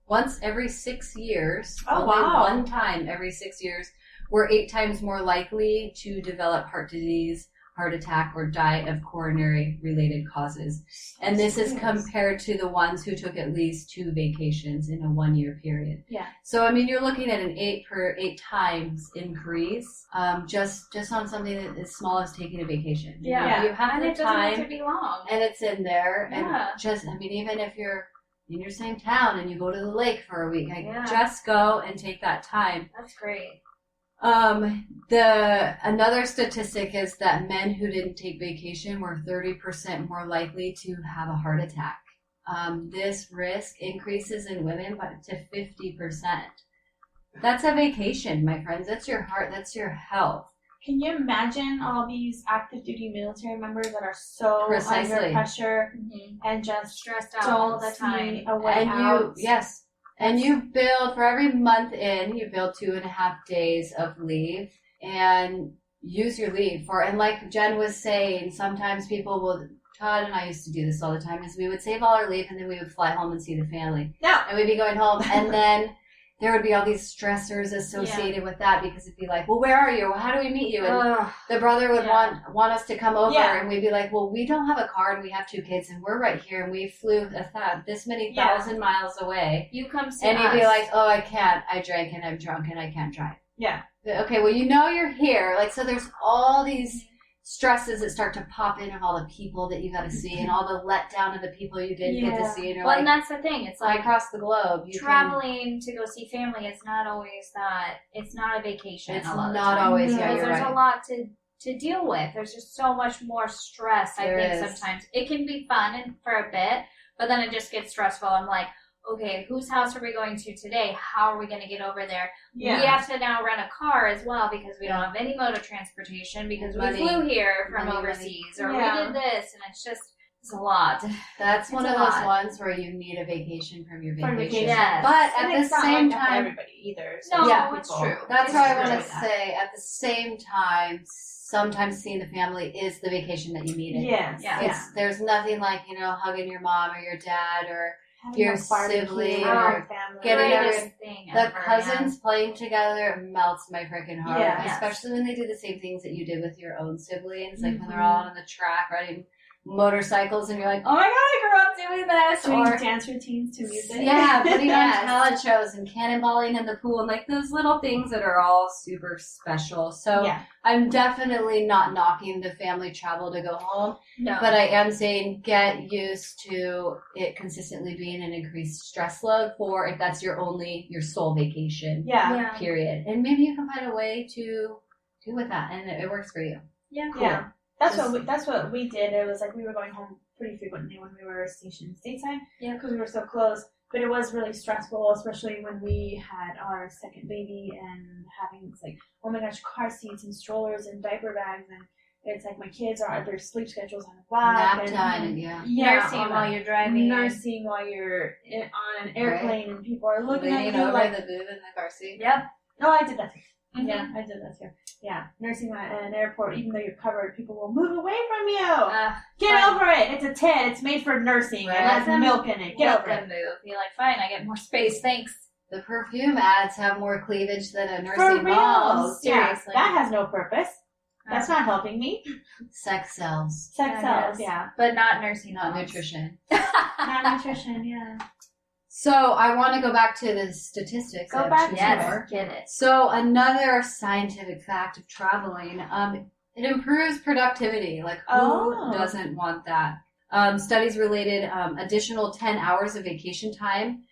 once every 6 years, one time every 6 years, were 8 times more likely to develop heart disease, heart attack, or die of coronary related causes. And this is compared to the ones who took at least 2 vacations in a 1-year period. Yeah. So, I mean, you're looking at an 8 times increase, just on something that is small as taking a vacation. Yeah. You have And the it doesn't have time to be long. and it's in there. Yeah. And just, I mean, even if you're in your same town and you go to the lake for a week, Yeah. just go and take that time. That's great. Another statistic is that men who didn't take vacation were 30% more likely to have a heart attack. This risk increases in women by up to 50%. That's a vacation, my friends. That's your heart. That's your health. Can you imagine all these active duty military members that are so Precisely. under pressure Mm-hmm. and just Stressed out don't all the see time. a way And out? and you build for every month in, you build 2.5 days of leave and use your leave for, and like Jen was saying, sometimes people will, Todd and I used to do this all the time, is we would save all our leave and then we would fly home and see the family. No. And we'd be going home and then there would be all these stressors associated with that because it'd be like, well, where are you? Well, how do we meet you? And the brother would want us to come over and we'd be like, well, we don't have a car and we have 2 kids and we're right here and we flew this many thousand miles away. You come see And us. you'd be like, oh, I can't. I drank and I'm drunk and I can't drive. Yeah. Okay, well, you know you're here. Like, so there's all these stresses that start to pop in of all the people that you got to see and all the letdown of the people you didn't get to see. And you're Well, like, and that's the thing. It's like across the globe. You traveling to go see family is not always that. It's not a vacation. It's a lot of the not time. always, yeah, Because you're there's right. a lot to deal with. There's just so much more stress. There I think is. sometimes it can be fun and for a bit, but then it just gets stressful. I'm like, okay, whose house are we going to today? How are we going to get over there? Yeah. We have to now rent a car as well because we don't have any mode of transportation because we Money. flew here from Money, overseas or Yeah. we did this, and it's a lot. That's one It's of a those lot. ones where you need a vacation from your From vacation. vacation. Yes. But And at the it's not same like that for time, everybody either. No, Yeah. it's true. that's It's what I true. want to say. At the same time, sometimes seeing the family is the vacation that you needed. Yes. Yeah. There's nothing like, hugging your mom or your dad or Having your a barbecue sibling with or your family. getting Greatest every- thing the ever, cousins playing together melts my freaking heart. Yeah. Yes. Especially when they do the same things that you did with your own siblings, like when they're Mhm. all on the track riding motorcycles and you're like, oh my god, I grew up doing this. Doing Or dance routines to music. yeah, putting Yes. on talent shows and cannonballing in the pool and like those little things that are all super special. So Yeah. I'm definitely not knocking the family travel to go home, No. but I am saying get used to it consistently being an increased stress load for if that's your sole vacation Yeah. yeah. period. And maybe you can find a way to do with that and it works for you. Yeah. Yeah. That's Just- what we did. It was like we were going home pretty frequently when we were stationed stateside. Yeah. Because we were so close. But it was really stressful, especially when we had our second baby and having this like, oh my gosh, car seats and strollers and diaper bags, and it's like my kids are their sleep schedules on whack. Nap and, time and yeah. Nursing all while that. you're driving. Nursing while you're on an airplane and people are looking at Leaning you over like, the boob in the car seat. Yep. no, I did that. Mhm. Yeah, I did that too. Yeah, nursing at an airport, even though you're covered, people will move away from you. Get fine. over it. It's a tit. It's made for nursing. Right. It has Let them- milk in it. Get Let over them it. move. Be like, fine, I get more space. Thanks. The perfume ads have more cleavage than a For nursing real. mom. Yeah, Seriously. that has no purpose. That's not helping me. Sex sells, Sex I sells, guess. yeah. But not nursing not moms. nutrition. Not nutrition, yeah. So I want to go back to the statistics. Go I have back two to Yes, more. get it. So another scientific fact of traveling, it improves productivity. Like who Oh. doesn't want that? Studies related additional 10 hours of vacation time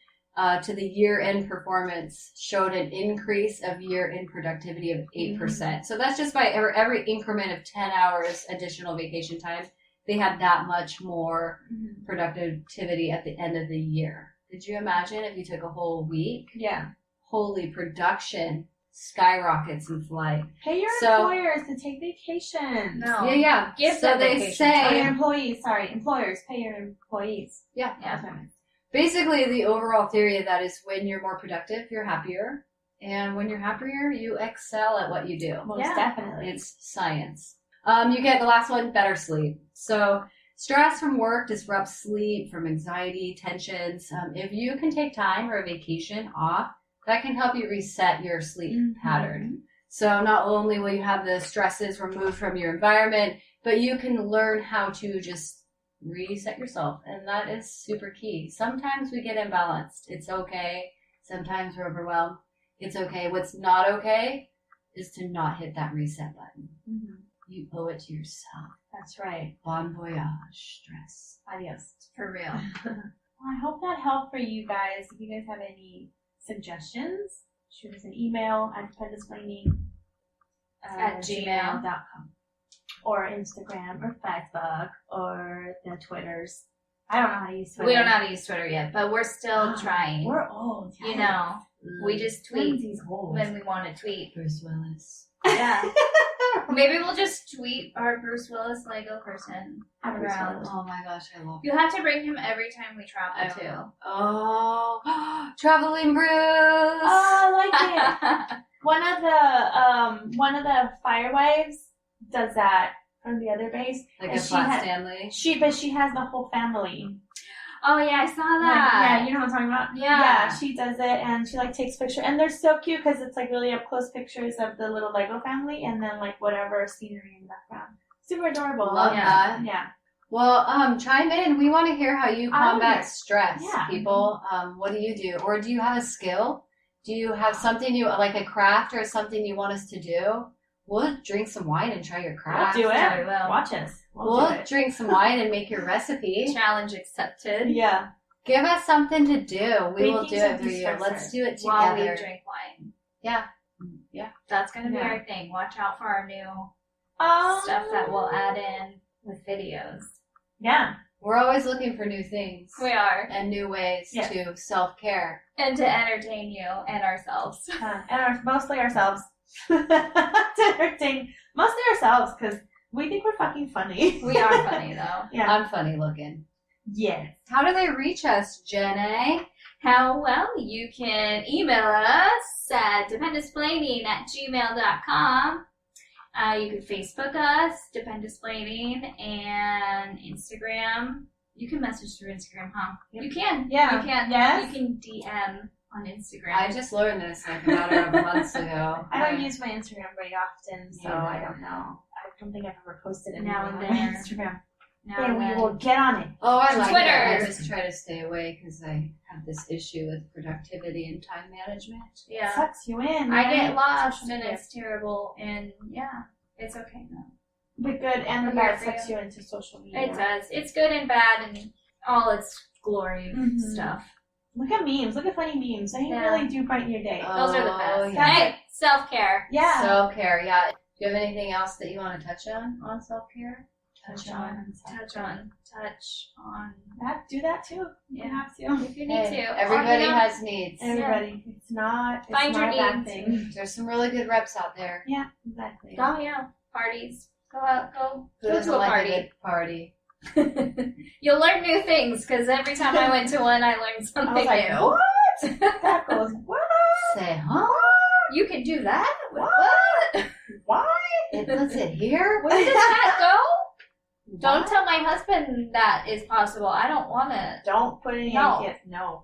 to the year-end performance showed an increase of year-end productivity of 8%. So that's just by every increment of 10 hours additional vacation time, they had that much more productivity at the end of the year. Did you imagine if you took a whole week? Yeah. Holy production skyrockets in flight. Pay your So- employers to take vacation. No. Yeah. Give So them they vacation Oh, say your employees, sorry. Employers, pay your employees. Yeah. That's what I meant. Basically, the overall theory of that is when you're more productive, you're happier. And when you're happier, you excel at what you do. Most Yeah. definitely. It's science. You get the last one, better sleep. So stress from work disrupts sleep from anxiety, tensions. If you can take time or a vacation off, that can help you reset your sleep pattern. So not only will you have the stresses removed from your environment, but you can learn how to just reset yourself. And that is super key. Sometimes we get imbalanced. It's okay. Sometimes we're overwhelmed. It's okay. What's not okay is to not hit that reset button. Mhm. You owe it to yourself. That's right. Bon voyage, stress. Adios. For real. Well, I hope that helped for you guys. If you guys have any suggestions, shoot us an email at dependisplaining At gmail.com or Instagram or Facebook or the Twitters. I don't know how to use Twitter. We don't know how to use Twitter yet, but we're still trying. We're old. You know, we just tweet Lindsay's old. when we want to tweet. Bruce Willis. Yeah. Maybe we'll just tweet our Bruce Willis Lego person Have a around. Willis. Oh my gosh, I love You have to bring him every time we travel too. Oh, traveling Bruce. Oh, I like it. One of the firewives does that from the other base. Like and a she flat had- Stanley. But she has the whole family. Oh yeah, I saw Like, that. yeah, you know what I'm talking about? Yeah. Yeah, she does it and she like takes pictures and they're so cute because it's like really up close pictures of the little Lego family and then like whatever scenery in the background. Super adorable. Love Yeah. that. Yeah. Well, chime in. We want to hear how you combat yeah. stress, Yeah. people. What do you do? Or do you have a skill? Do you have something you like a craft or something you want us to do? We'll drink some wine and try your We'll craft. do it. Yeah, we will. Watch us. We'll We'll do it. drink some wine and make your recipe. Challenge accepted. Yeah. Give us something to do. We will do Baking it for you. some Let's do it While we together. drink wine. Yeah. That's gonna be Yeah. our thing. Watch out for our new Oh. stuff that we'll add in with videos. Yeah. We're always looking for new things We are. and new ways Yeah. to self-care. And to entertain you and ourselves. Mostly ourselves. To entertain mostly ourselves because we think we're fucking funny. We are funny though. Yeah. I'm funny looking. Yes. How do they reach us, Jenny? How well? You can email us at dependisplaining@gmail.com. You can Facebook us, Dependisplaining, and Instagram. You can message through Instagram, huh? Yep. You can. Yeah. You can. Yes. You can DM on Instagram. I just learned this like a matter of months ago. I don't use my Instagram very often, so Yeah. I don't know. I don't think I've ever posted anything Now and on my then. Instagram. now And and we then. will get on it. Oh, I like Twitter. it. I just try to stay away because I have this issue with productivity and time management. Yeah. Sucks you in. I right? get lost Social and media. it's terrible, and yeah, it's okay now. The good and the I'm here bad for sucks you into social media. It does. It's good and bad and all its glory Mhm. stuff. Look at memes. Look at funny memes. They Yeah. really do brighten your day. Those are the Oh, best. yeah. Hey, self-care. Yeah. Self-care, yeah. Do you have anything else that you want to touch on self-care? Touch on. Do that too. You Yeah. have to. If you need Hey, to. everybody Or, you know, has needs. Everybody. It's not. It's Find your not a bad needs. thing. There's some really good reps out there. Yeah. Exactly. Oh yeah, parties. Go out. Go Who to doesn't a like party. a good party? You'll learn new things because every time I went to one, I learned I something was like, new. what? That goes what? Say, huh? You can do that? What? Why? It puts it here? Where does that go? Don't tell my husband that is possible. I don't want to. Don't put any No. ideas. No.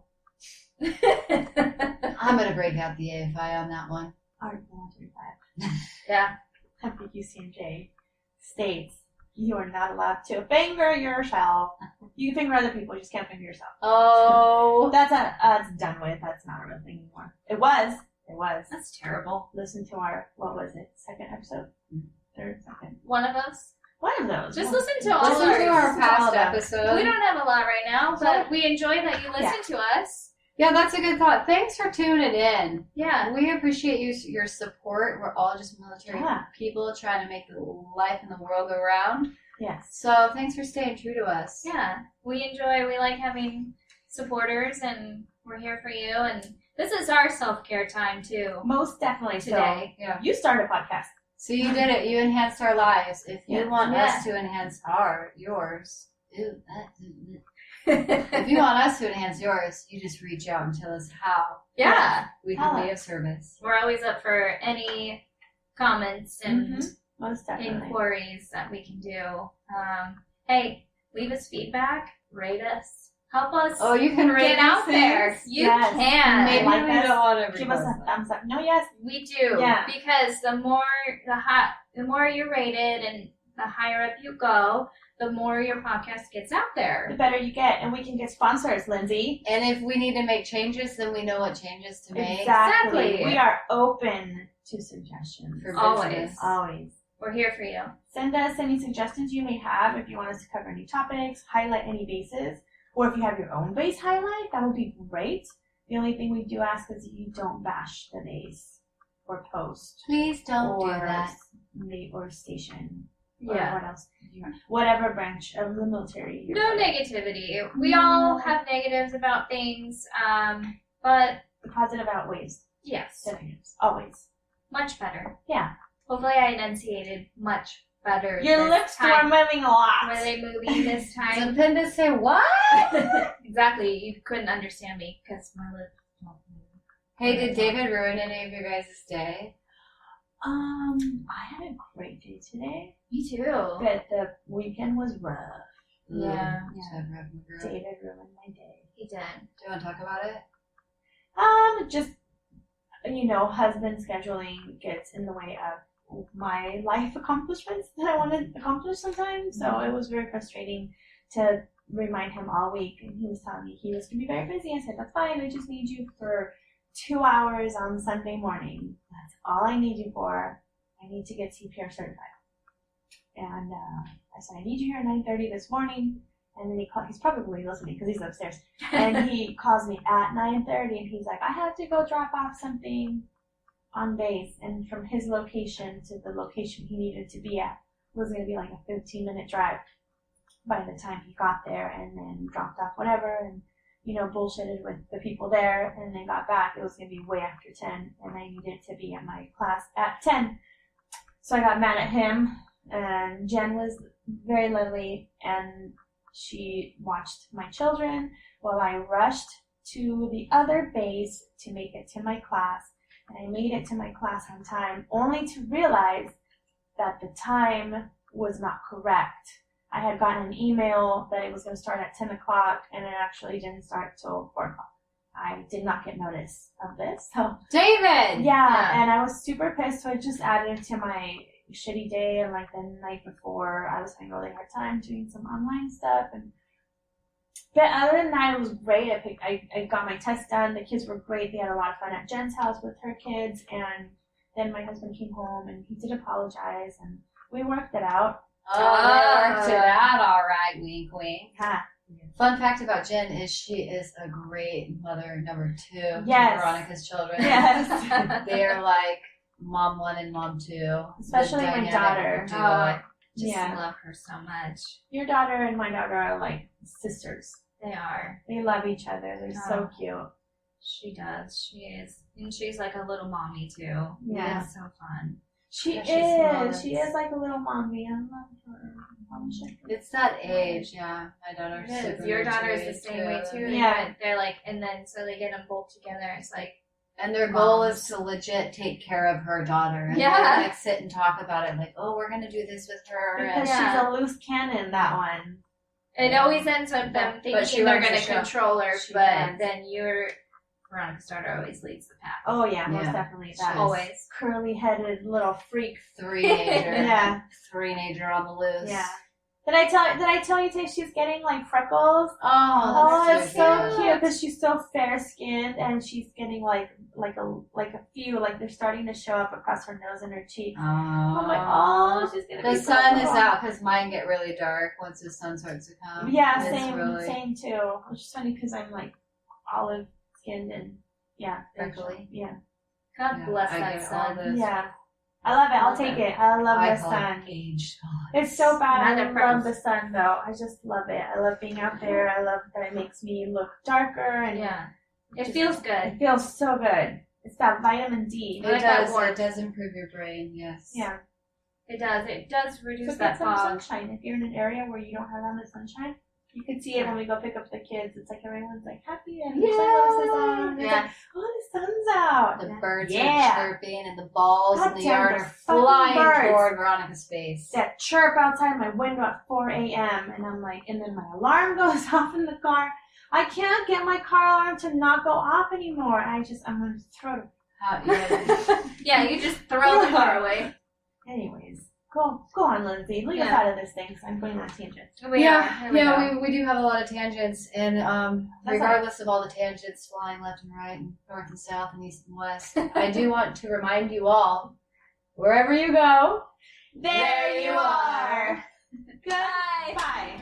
I'm going to break out the AFI on that one. Article 135. Yeah. UCMJ states you are not allowed to finger yourself. You can finger other people, you just can't finger yourself. Oh. That's done with. That's not a real thing anymore. It was. That's terrible. Listen to our, what was it, second episode? Third, second. One of us. One of those. Just listen to all Listen to our all past of them. episodes. We don't have a lot right now, but we enjoy that you listen to us. Yeah, that's a good thought. Thanks for tuning in. Yeah. We appreciate your support. We're all just military Yeah. people trying to make the life in the world go round. Yes. So thanks for staying true to us. Yeah. We like having supporters, and we're here for you. And this is our self-care time, too, Most definitely. today. Yeah. So, you start a podcast. So you did it. You enhanced our lives. If you Yeah. want Yeah. us to enhance yours, if you want us to enhance yours, you just reach out and tell us how Yeah. we Tell can be us. of service. We're always up for any comments and Most definitely. inquiries that we can do. Hey, leave us feedback, rate us, help us Oh, you can rate get out these there. things? You Yes. can. Maybe Like we us. don't want to Give us a thumbs up. No, yes. We do. Yeah. Because the more you're rated and the higher up you go, the more your podcast gets out The there. better you get. And we can get sponsors, Lindsay. And if we need to make changes, then we know what changes to make. Exactly. We are open to suggestions. For Always. business. Always. We're here for you. Send us any suggestions you may have if you want us to cover any topics, highlight any bases, or if you have your own base highlight, that would be great. The only thing we do ask is you don't bash the base or post Please don't do or that. or station or Yeah. what else? Whatever branch of the military. you're No part of. negativity. We all have negatives about things, but The positive outweighs yes, the negatives. Always. much better. Yeah. Hopefully, I enunciated much better. Your this lips were time. moving a lot. Were they moving this time? Then to say what? Exactly. You couldn't understand me because my lips don't move. Hey, did David ruin any of your guys' day? I had a great day today, Me too. but the weekend was rough. Yeah. Said Reverend Girl. David ruined my day. He did. Do you want to talk about it? Just, husband scheduling gets in the way of my life accomplishments that I want to accomplish sometimes. So it was very frustrating to remind him all week. And he was telling me he was going to be very busy. I said, that's fine. I just need you for 2 hours on Sunday morning. That's all I need you for. I need to get CPR certified. And I said, I need you here at 9:30 this morning. And then he's probably listening because he's upstairs. And he calls me at 9:30 and he's like, I have to go drop off something on base. And from his location to the location he needed to be at was going to be like a 15-minute drive by the time he got there, and then dropped off whatever and, bullshitted with the people there, and then got back. It was going to be way after 10 and I needed to be at my class at 10. So I got mad at him, and Jen was very lovely, and she watched my children while I rushed to the other base to make it to my class. And I made it to my class on time, only to realize that the time was not correct. I had gotten an email that it was going to start at 10 o'clock, and it actually didn't start till 4 o'clock. I did not get notice of this. So, David! yeah, and I was super pissed, so I just added it to my shitty day. And like the night before, I was having a really hard time doing some online stuff. But other than that, it was great. I got my test done. The kids were great. They had a lot of fun at Jen's house with her kids. And then my husband came home, and he did apologize, and we worked it out. Oh, they worked it out all right, wink, wink. Yeah. Fun fact about Jen is she is a great mother number 2 to Yes. Veronica's children. Yes. They are like mom 1 and mom 2. Especially The my dynamic daughter. duo. I just Yeah. love her so much. Your daughter and my daughter are like sisters. They are. They love each other. They're so cute. She does. She is. And she's like a little mommy too. Yeah. It's so fun. She Yeah, she's is. She nice. is like a little mommy. I love her. Oh, shit. It's that age, yeah. My daughter's It is. super Your nurturing, daughter's the same way too. Yeah. They're like, and then so they get them both together. It's like And their goal moms. is to legit take care of her daughter. And Yeah. they, like sit and talk about it, like, oh, we're gonna do this with her. Because And Yeah. she's a loose cannon, that one. It always ends up them But she thinking they're runs the going to show. control her, She but does. then Veronica's daughter always leads the pack. Oh yeah, most Yeah. definitely. She That is. Always. curly-headed little freak. three-nager. Yeah, Three-nager on the loose. yeah. Did I tell you today she's getting like freckles? Oh, Oh, that's it's so cute. cute because she's so fair-skinned and she's getting like a few, like they're starting to show up across her nose and her cheeks. I'm like, oh, she's gonna be The sun is purple. out because mine get really dark once the sun starts to come. Yeah, It's same, really same too. Which is funny because I'm like olive skinned and yeah, freckly. yeah, God Yeah, bless I that get all son. this. yeah. I love it. I'll Love take it. it. I love I the call sun. it aged. It's so bad. Neither I love freckles. the sun though. I just love it. I love being out there. I love that it makes me look darker and Yeah. It just- feels It good. feels so good. It's got vitamin D. I like that It warmth. does improve your brain, yes. Yeah. It does. It does reduce So that get some fog. sunshine. If you're in an area where you don't have that much sunshine, you can see it when we go pick up the kids. It's like everyone's like happy and the sunglasses on. It's Yeah. like, oh, the sun's out. The birds Yeah. are chirping and the balls in the Goddamn, yard the are fucking flying birds. toward Veronica's face. That chirp outside my window at 4 a.m. and I'm like, and then my alarm goes off in the car. I can't get my car alarm to not go off anymore. I'm gonna throw it. Yeah. Yeah, you just throw the car away. Anyways, go on, Lindsay. Leave us Yeah. out of this thing, so I'm going on tangents. We are. Here we go. we do have a lot of tangents, and That's regardless of all the tangents flying left and right, and north and south, and east and west, I do want to remind you all, wherever you go, There you are. Bye. Bye.